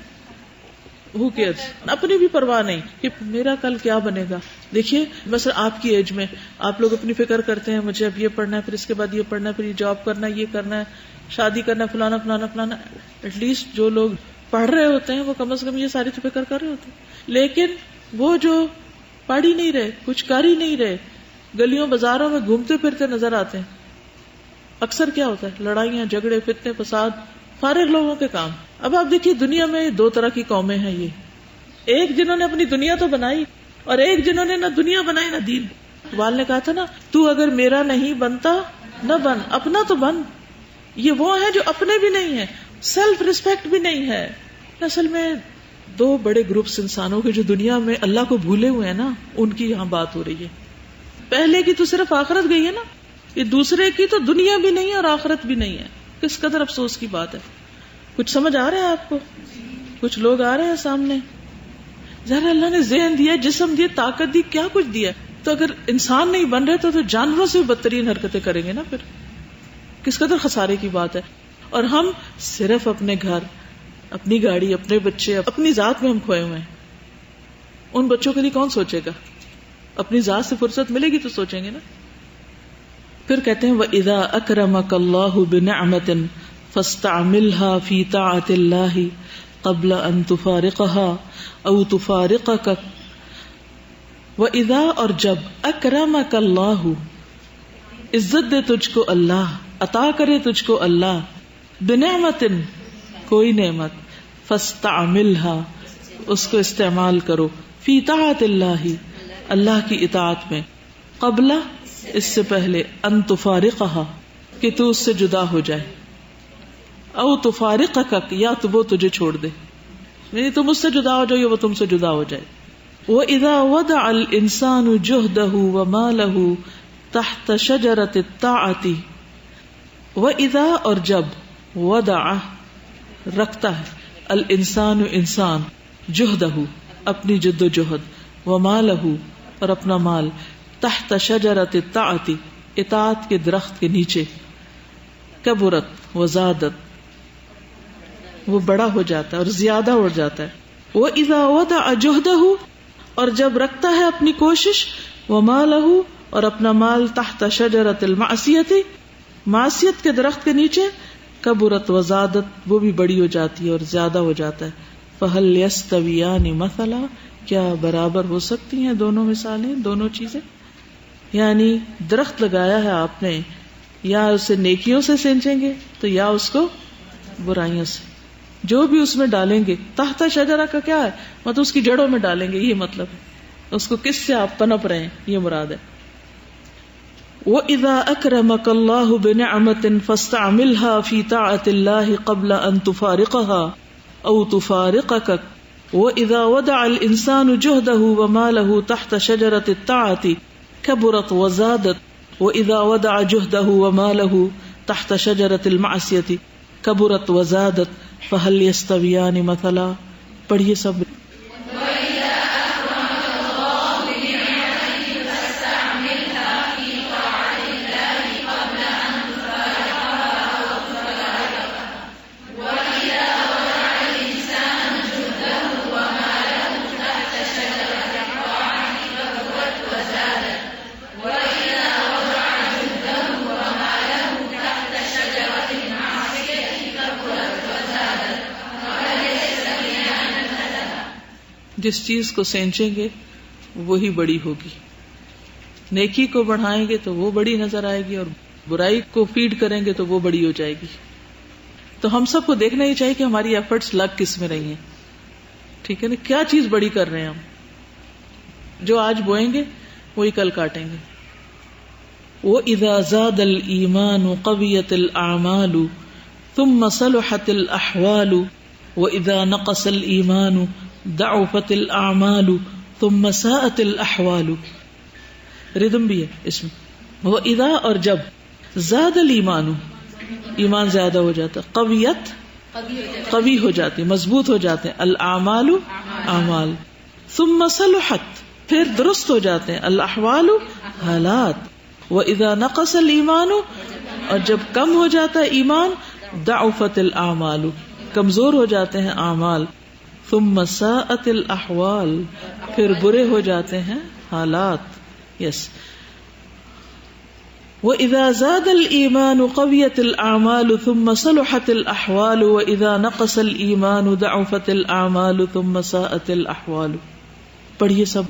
who cares، اپنی بھی پرواہ نہیں کہ میرا کل کیا بنے گا. دیکھیے مثلا آپ کی ایج میں آپ لوگ اپنی فکر کرتے ہیں مجھے اب یہ پڑھنا ہے، پھر اس کے بعد یہ پڑھنا ہے، پھر یہ جاب کرنا ہے، یہ کرنا ہے، شادی کرنا ہے، فلانا فلانا فلانا. ایٹ لیسٹ جو لوگ پڑھ رہے ہوتے ہیں وہ کم از کم یہ ساری تو فکر کر رہے ہوتے ہیں. لیکن وہ جو پڑھ ہی نہیں رہے، کچھ کر ہی نہیں رہے، گلیوں بازاروں میں گھومتے پھرتے نظر آتے ہیں، اکثر کیا ہوتا ہے لڑائیاں جھگڑے فتنے فساد، فارغ لوگوں کے کام. اب آپ دیکھیے دنیا میں دو طرح کی قومیں ہیں، یہ ایک جنہوں نے اپنی دنیا تو بنائی اور ایک جنہوں نے نہ دنیا بنائی نہ دین. اقبال نے کہا تھا نا، تو اگر میرا نہیں بنتا نہ بن، اپنا تو بن. یہ وہ ہیں جو اپنے بھی نہیں ہیں، سیلف ریسپیکٹ بھی نہیں ہے. اصل میں دو بڑے گروپس انسانوں کے جو دنیا میں اللہ کو بھولے ہوئے ہیں نا، ان کی یہاں بات ہو رہی ہے. پہلے کی تو صرف آخرت گئی ہے نا، یہ دوسرے کی تو دنیا بھی نہیں ہے اور آخرت بھی نہیں ہے. کس قدر افسوس کی بات ہے. کچھ سمجھ آ رہا ہے آپ کو؟ کچھ لوگ آ رہے ہیں سامنے. ظاہر اللہ نے ذہن دیا، جسم دیا، طاقت دی، کیا کچھ دیا. تو اگر انسان نہیں بن رہے تو جانوروں سے بھی بدترین حرکتیں کریں گے نا. پھر کس قدر خسارے کی بات ہے. اور ہم صرف اپنے گھر، اپنی گاڑی، اپنے بچے، اپنی ذات میں ہم کھوئے ہوئے ہیں. ان بچوں کے لیے کون سوچے گا؟ اپنی ذات سے فرصت ملے گی تو سوچیں گے نا. پھر کہتے ہیں وَإِذَا أَكْرَمَكَ اللَّهُ بِنِعْمَةٍ فَاسْتَعْمِلْهَا فِي طَاعَةِ اللَّهِ قَبْلَ أَن تُفَارِقَهَا أَوْ تُفَارِقَكَ. وَإِذَا، اور جب، أَكْرَمَكَ اللَّهُ، عزت دے تجھ کو اللہ، عطا کرے تجھ کو اللہ، بِنِعْمَةٍ، کوئی نعمت، فَاسْتَعْمِلْهَا، اس کو استعمال کرو، فِي طَاعَةِ اللَّهِ، اللہ کی اطاعت میں، قبل، اس سے پہلے، ان تفارقها، کہ تو اس سے جدا ہو جائے، او تفارقک، یا تو وہ تجھے چھوڑ دے، یعنی تم اس سے جدا ہو جاؤ یا وہ تم سے جدا ہو جائے. وَإِذَا وَضَعَ الْإِنسَانُ جُهْدَهُ وَمَالَهُ تَحْتَ شَجَرَةِ الطَّاعَةِ. وَإِذَا، اور جب، وَضَعَ، رکھتا ہے، الْإِنسَانُ، انسان، جُهْدَهُ، اپنی جد و جہد، وَمَالَهُ، اور اپنا مال، تحت شجرۃ الطاعۃ، اطاعت کے درخت کے نیچے، کبرت وزادت، وہ بڑا ہو جاتا ہے اور زیادہ اڑ جاتا ہے. وَإِذَا وَضَعَ جُهْدَهُ، اور جب رکھتا ہے اپنی کوشش، وَمَالَهُ، اور اپنا مال، تحت شجرۃ المعصیۃ، معصیت کے درخت کے نیچے، کبرت وزادت، وہ بھی بڑی ہو جاتی ہے اور زیادہ ہو جاتا ہے. فَهَلْ يَسْتَوِيَانِ مَثَلًا، کیا برابر ہو سکتی ہیں دونوں مثالیں، دونوں چیزیں؟ یعنی درخت لگایا ہے آپ نے، یا اسے نیکیوں سے سینچیں گے تو یا اس کو برائیوں سے، جو بھی اس میں ڈالیں گے. تحت شجرہ کا کیا ہے مطلب؟ اس کی جڑوں میں ڈالیں گے، یہ مطلب ہے. اس کو کس سے آپ پنپ رہے ہیں، یہ مراد ہے. وَإِذَا أَكْرَمَكَ اللَّهُ بِنِعْمَةٍ فَاسْتَعْمِلْهَا فِي طَاعَةِ اللَّهِ قَبْلَ أَن تُفَارِقَهَا أَوْ تُفَارِقَكَ. وَإِذَا وَضَعَ الْإِنسَانُ جُهْدَهُ وَمَالَهُ تَحْتَ شَجَرَةِ الطَّاعَةِ كَبُرَتْ وَزَادَتْ. وَإِذَا وَضَعَ جُهْدَهُ وَمَالَهُ تَحْتَ شَجَرَةِ الْمَعْصِيَةِ كَبُرَتْ وَزَادَتْ. فَهَلْ يَسْتَوِيَانِ مَثَلًا. پڑھیے سب. جس چیز کو سینچیں گے وہی بڑی ہوگی. نیکی کو بڑھائیں گے تو وہ بڑی نظر آئے گی، اور برائی کو فیڈ کریں گے تو وہ بڑی ہو جائے گی. تو ہم سب کو دیکھنا ہی چاہیے کہ ہماری ایفرٹس لگ کس میں رہی ہیں. ٹھیک ہے نا؟ کیا چیز بڑی کر رہے ہیں ہم؟ جو آج بوئیں گے وہی کل کاٹیں گے. وَإِذَا زَادَ الْإِيمَانُ قَوِيَتِ الْأَعْمَالُ ثُمَّ صَلُحَتِ الْأَحْوَالُ وَإِذَا نَقَصَ الْإِيمَانُ ضَعُفَتِ الْأَعْمَالُ ثُمَّ سَاءَتِ الْأَحْوَالُ. ردم بھی ہے اس میں. وہ اذا اور جب زاد الایمان ایمان زیادہ ہو جاتا, قویت قوی ہو جاتی, مضبوط ہو جاتے ہیں, الاعمال اعمال, ثم صلحت پھر درست ہو جاتے ہیں, الاحوال حالات, واذا نقص الایمان اور جب کم ہو جاتا ہے ایمان, ضعفت الاعمال کمزور ہو جاتے ہیں اعمال, ثم ساءت الاحوال پھر برے ہو جاتے ہیں حالات. یس وَإِذَا زَادَ الْإِيمَانُ قَوِيَتِ الْأَعْمَالُ ثُمَّ صَلُحَتِ الْأَحْوَالُ وَإِذَا نَقَصَ الْإِيمَانُ ضَعُفَتِ الْأَعْمَالُ ثُمَّ سَاءَتِ الْأَحْوَالُ. پڑھیے سب.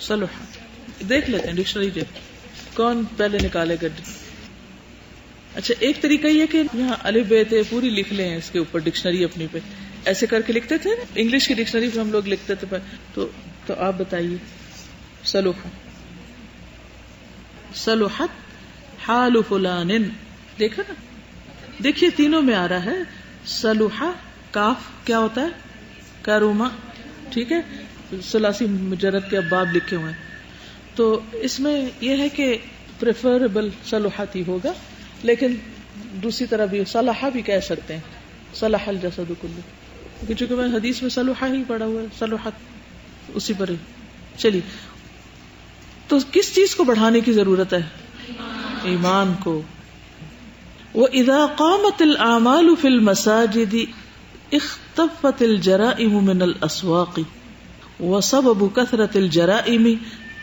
صلح دیکھ لیتے ہیں ڈکشنری دیکھ کون پہلے نکالے گا. اچھا ایک طریقہ یہ کہ یہاں الف ب ت پوری لکھ لیں اس کے اوپر ڈکشنری اپنی پہ, ایسے کر کے لکھتے تھے انگلش کی ڈکشنری پہ ہم لوگ لکھتے تھے تو آپ بتائیے. صلح صلحت حال فلان, دیکھا نا, دیکھیے تینوں میں آ رہا ہے. صلح کاف کیا ہوتا ہے کاروما, ٹھیک ہے, ثلاثی مجرد کے ابواب لکھے ہوئے ہیں. تو اس میں یہ ہے کہ پریفریبل صلحت ہی ہوگا, لیکن دوسری طرح بھی صلح بھی کہہ سکتے ہیں, صلح الجسد کلہ, کیونکہ چونکہ میں حدیث میں صلح ہی پڑھا ہوا ہے, صلحت اسی پر ہی. چلیے تو کس چیز کو بڑھانے کی ضرورت ہے؟ ایمان کو. وَإِذَا قَامَتِ الْأَعْمَالُ فِي الْمَسَاجِدِ اخْتَفَّتِ الْجَرَائِمُ مِنَ الْأَسْوَاقِ وَسَبَبُ كَثْرَةِ الْجَرَائِمِ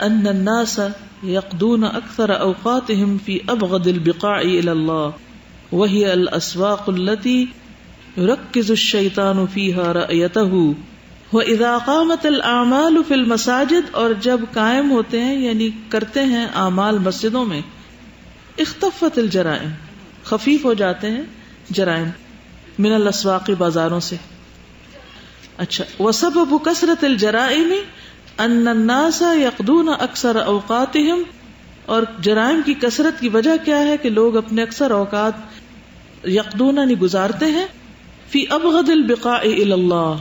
أَنَّ النَّاسَ يقضون أكثر أوقاتهم في أبغض البقاع إلى الله وهي الأسواق التي يركز الشيطان فيها رأيته. وإذا قامت الأعمال في المساجد اور جب قائم ہوتے ہیں یعنی کرتے ہیں اعمال مسجدوں میں, اختفت الجرائم خفیف ہو جاتے ہیں جرائم, من الاسواق بازاروں سے. اچھا وسبب کثرت الجرائم ان الناس یقضون اکثر اوقاتهم, اور جرائم کی کثرت کی وجہ کیا ہے کہ لوگ اپنے اکثر اوقات یقضون یعنی گزارتے ہیں فی ابغض البقاع الی اللہ.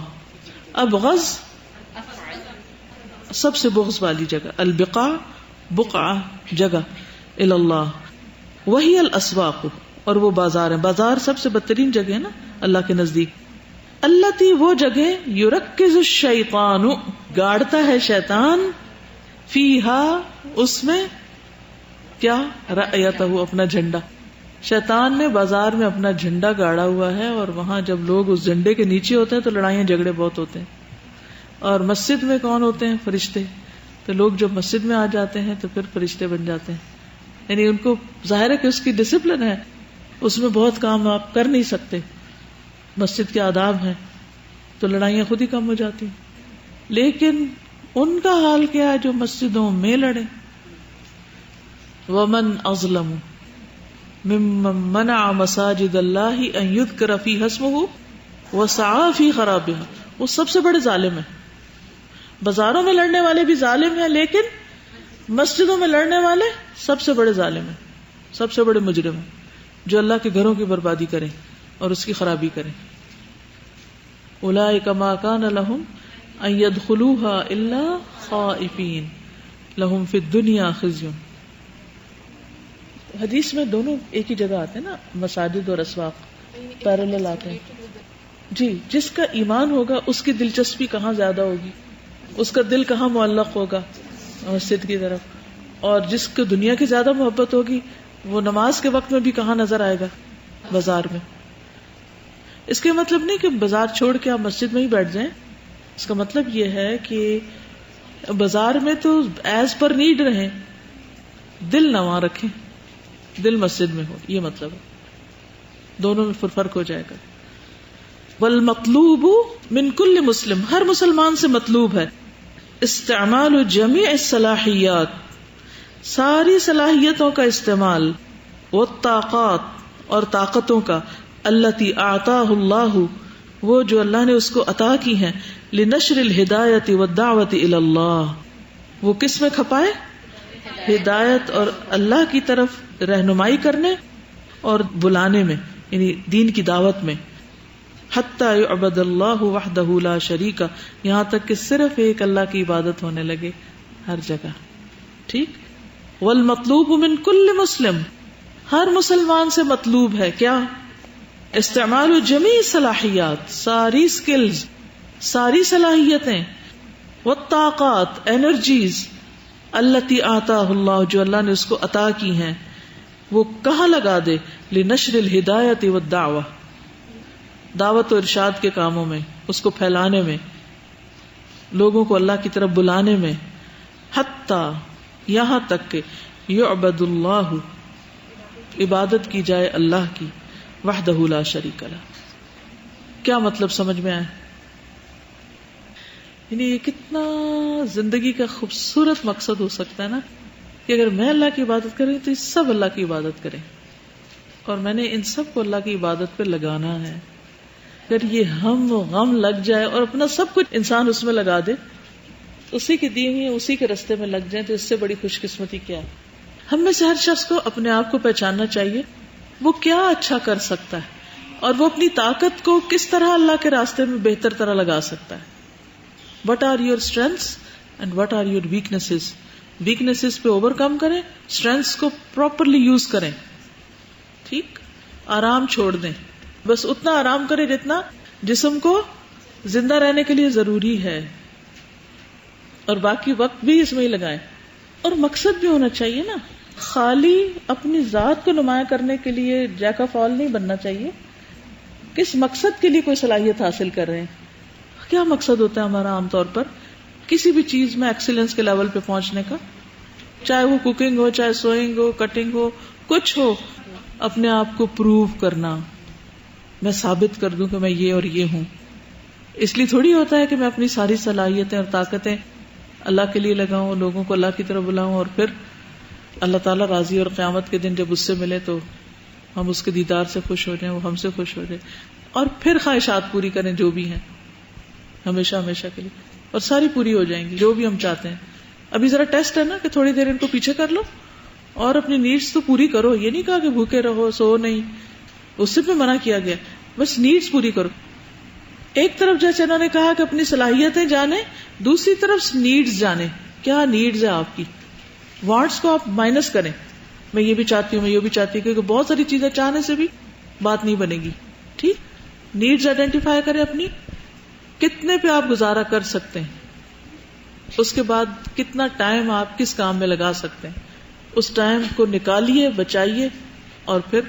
ابغض سب سے بغض والی جگہ, البقاع بقعہ جگہ, الی اللہ, وہی الاسواق اور وہ بازار ہیں. بازار سب سے بدترین جگہ ہے نا اللہ کے نزدیک. التی وہ جگہ یرکز الشیطان گاڑتا ہے شیطان, فیہا اس میں, کیا رأیتہ اپنا جھنڈا. شیطان نے بازار میں اپنا جھنڈا گاڑا ہوا ہے, اور وہاں جب لوگ اس جھنڈے کے نیچے ہوتے ہیں تو لڑائیاں جھگڑے بہت ہوتے ہیں. اور مسجد میں کون ہوتے ہیں؟ فرشتے. تو لوگ جب مسجد میں آ جاتے ہیں تو پھر فرشتے بن جاتے ہیں, یعنی ان کو ظاہر ہے کہ اس کی ڈسپلن ہے, اس میں بہت کام آپ کر نہیں سکتے, مسجد کے آداب ہیں, تو لڑائیاں خود ہی کم ہو جاتی. لیکن ان کا حال کیا ہے جو مسجدوں میں لڑے؟ ومن اظلم ممن منع مساجد اللہ ان یذکر فیہا اسمہ وسعی فی خرابها. وہ سب سے بڑے ظالم ہیں. بازاروں میں لڑنے والے بھی ظالم ہیں, لیکن مسجدوں میں لڑنے والے سب سے بڑے ظالم ہیں, سب سے بڑے مجرم ہیں, جو اللہ کے گھروں کی بربادی کریں اور اس کی خرابی کریں. اولئک ما کان لہم ان يدخلوها الا خائفین لہم فی الدنیا خزی. حدیث میں دونوں ایک ہی جگہ آتے ہیں نا, مساجد اور اسواق پیرالل آتے ہیں. جی, جس کا ایمان ہوگا اس کی دلچسپی کہاں زیادہ ہوگی, اس کا دل کہاں معلق ہوگا مسجد کی طرف, اور جس کو دنیا کی زیادہ محبت ہوگی وہ نماز کے وقت میں بھی کہاں نظر آئے گا؟ بازار میں. اس کے مطلب نہیں کہ بازار چھوڑ کے آپ مسجد میں ہی بیٹھ جائیں, اس کا مطلب یہ ہے کہ بازار میں تو ایز پر نیڈ رہیں, دل نہ وہاں رکھیں, دل مسجد میں ہو, یہ مطلب ہے. دونوں میں فرق ہو جائے گا. والمطلوب من کل مسلم, ہر مسلمان سے مطلوب ہے استعمال جمیع الصلاحیات, ساری صلاحیتوں کا استعمال, والطاقات اور طاقتوں کا, التی اعطاہ اللہ وہ جو اللہ نے اس کو عطا کی ہیں, لنشر الہدایت والدعوت الی اللہ, وہ کس میں کھپائے؟ ہدایت اور اللہ کی طرف رہنمائی کرنے اور بلانے میں، یعنی دین کی دعوت میں. حتی یعبد اللہ وحدہ لا شریک، یہاں تک کہ صرف ایک اللہ کی عبادت ہونے لگے ہر جگہ. ٹھیک. والمطلوب من کل مسلم، ہر مسلمان سے مطلوب ہے کیا؟ استعمال جمیع صلاحیات، ساری سکلز، ساری صلاحیتیں، والطاقات، انرجیز، التی آتاہ اللہ، جو اللہ نے اس کو عطا کی ہیں، وہ کہاں لگا دے؟ لنشر الہدایت والدعوہ، دعوت و ارشاد کے کاموں میں، اس کو پھیلانے میں، لوگوں کو اللہ کی طرف بلانے میں. حتی، یہاں تک کہ یعبد اللہ، عبادت کی جائے اللہ کی، وحدہ لا شریک لہ. کیا مطلب سمجھ میں آیا؟ یعنی یہ کتنا زندگی کا خوبصورت مقصد ہو سکتا ہے نا، کہ اگر میں اللہ کی عبادت کروں تو یہ سب اللہ کی عبادت کریں، اور میں نے ان سب کو اللہ کی عبادت پہ لگانا ہے. اگر یہ ہم و غم لگ جائے اور اپنا سب کچھ انسان اس میں لگا دے، اسی کی دی ہوئی اسی کے رستے میں لگ جائیں، تو اس سے بڑی خوش قسمتی کیا ہے. ہم میں سے ہر شخص کو اپنے آپ کو پہچاننا چاہیے وہ کیا اچھا کر سکتا ہے، اور وہ اپنی طاقت کو کس طرح اللہ کے راستے میں بہتر طرح لگا سکتا ہے. What are your strengths and what are your weaknesses؟ Weaknesses پہ اوور کم کریں، اسٹرینگس کو پراپرلی یوز کریں. ٹھیک. آرام چھوڑ دیں، بس اتنا آرام کریں جتنا جسم کو زندہ رہنے کے لیے ضروری ہے، اور باقی وقت بھی اس میں ہی لگائیں. اور مقصد بھی ہونا چاہیے نا، خالی اپنی ذات کو نمایاں کرنے کے لیے جیک آف آل نہیں بننا چاہیے. کس مقصد کے لیے کوئی صلاحیت حاصل کر رہے ہیں؟ کیا مقصد ہوتا ہے ہمارا عام طور پر کسی بھی چیز میں ایکسیلنس کے لیول پہ پہنچنے کا؟ چاہے وہ کوکنگ ہو، چاہے سوئنگ ہو، کٹنگ ہو، کچھ ہو، اپنے آپ کو پروو کرنا، میں ثابت کر دوں کہ میں یہ اور یہ ہوں. اس لیے تھوڑی ہوتا ہے کہ میں اپنی ساری صلاحیتیں اور طاقتیں اللہ کے لیے لگاؤں، لوگوں کو اللہ کی طرف بلاؤں، اور پھر اللہ تعالیٰ راضی اور قیامت کے دن جب اس سے ملے تو ہم اس کے دیدار سے خوش ہو جائیں، وہ ہم سے خوش ہو جائے، اور پھر خواہشات پوری کریں جو بھی ہیں ہمیشہ ہمیشہ کے لیے، اور ساری پوری ہو جائیں گی جو بھی ہم چاہتے ہیں. ابھی ذرا ٹیسٹ ہے نا کہ تھوڑی دیر ان کو پیچھے کر لو اور اپنی نیڈس تو پوری کرو. یہ نہیں کہا کہ بھوکے رہو، سو نہیں، اس سے بھی منع کیا گیا، بس نیڈس پوری کرو. ایک طرف جیسے انہوں نے کہا کہ اپنی صلاحیتیں جانیں، دوسری طرف نیڈس جانیں. کیا نیڈس ہے آپ کی؟ وانٹس کو آپ مائنس کریں، میں یہ بھی چاہتی ہوں، میں یہ بھی چاہتی ہوں، کیونکہ بہت ساری چیزیں چاہنے سے بھی بات نہیں بنے گی. ٹھیک. نیڈس آئیڈینٹیفائی کریں اپنی، کتنے پہ آپ گزارا کر سکتے ہیں، اس کے بعد کتنا ٹائم آپ کس کام میں لگا سکتے ہیں، اس ٹائم کو نکالیے، بچائیے، اور پھر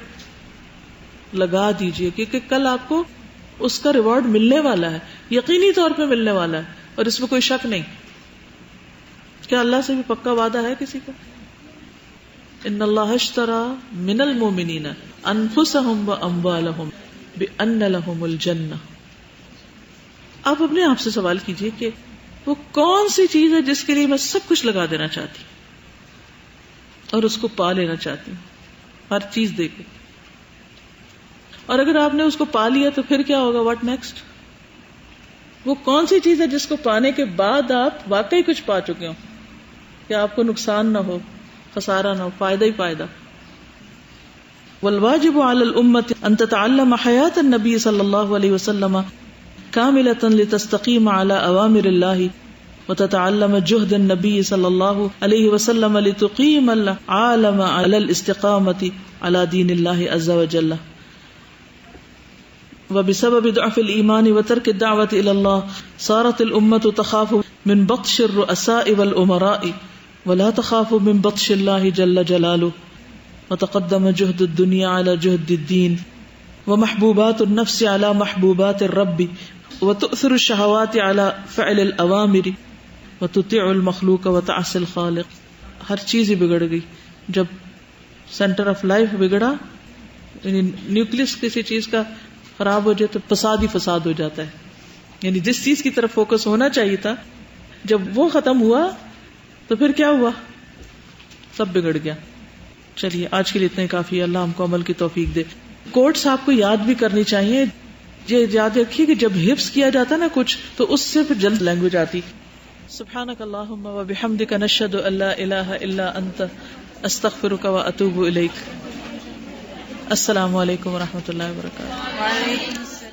لگا دیجئے، کیونکہ کل آپ کو اس کا ریوارڈ ملنے والا ہے، یقینی طور پہ ملنے والا ہے، اور اس میں کوئی شک نہیں. کیا اللہ سے بھی پکا وعدہ ہے کسی کا؟ ان اللہ اشترى من المؤمنین انفسهم واموالهم بان لهم الجنہ. آپ اپنے آپ سے سوال کیجئے کہ وہ کون سی چیز ہے جس کے لیے میں سب کچھ لگا دینا چاہتی ہوں اور اس کو پا لینا چاہتی ہوں، ہر چیز دے کے. اور اگر آپ نے اس کو پا لیا تو پھر کیا ہوگا؟ What next? وہ کون سی چیز ہے جس کو پانے کے بعد آپ واقعی کچھ پا چکے ہو، کہ آپ کو نقصان نہ ہو، خسارہ نہ ہو، فائدہ ہی فائدہ. والواجب علی الامت ان تتعلم حیات النبی صلی اللہ علیہ وسلم کاملۃ لتستقیم علی اوامر اللہ، وتتعلم جہد النبی صلی اللہ علیہ وسلم لتقیم العالم علی الاستقامۃ علی دین اللہ عز وجل. وبسبب ضعف الایمان وترک الدعوۃ الی اللہ صارت الامة تخاف من بطش الرؤساء والامراء ولا تخاف من بطش اللہ جل جلالہ. وتقدم جہد الدنیا علی جہد الدین، ومحبوبات النفس علی محبوبات الرب، وتؤثر الشہوات علی فعل الاوامر، وتطیع المخلوق وتعصی الخالق. ہر چیز ہی بگڑ گئی جب سینٹر آف لائف بگڑا، یعنی نیوکلس کسی چیز کا خراب ہو جائے تو فساد ہی فساد ہو جاتا ہے. یعنی جس چیز کی طرف فوکس ہونا چاہیے تھا جب وہ ختم ہوا تو پھر کیا ہوا؟ سب بگڑ گیا. چلیے آج کے لیے اتنا ہی کافی ہے. اللہ ہم کو عمل کی توفیق دے. کوٹس آپ کو یاد بھی کرنی چاہیے. یہ یاد رکھیے کہ جب حفظ کیا جاتا نا کچھ تو اس سے پھر جلد لینگویج آتی. سبحانک اللہم و بحمدک نشہد ان لا الہ الا انت استغفرک و اتوب الیک. السلام علیکم و رحمۃ اللہ وبرکاتہ. وعلیکم السلام.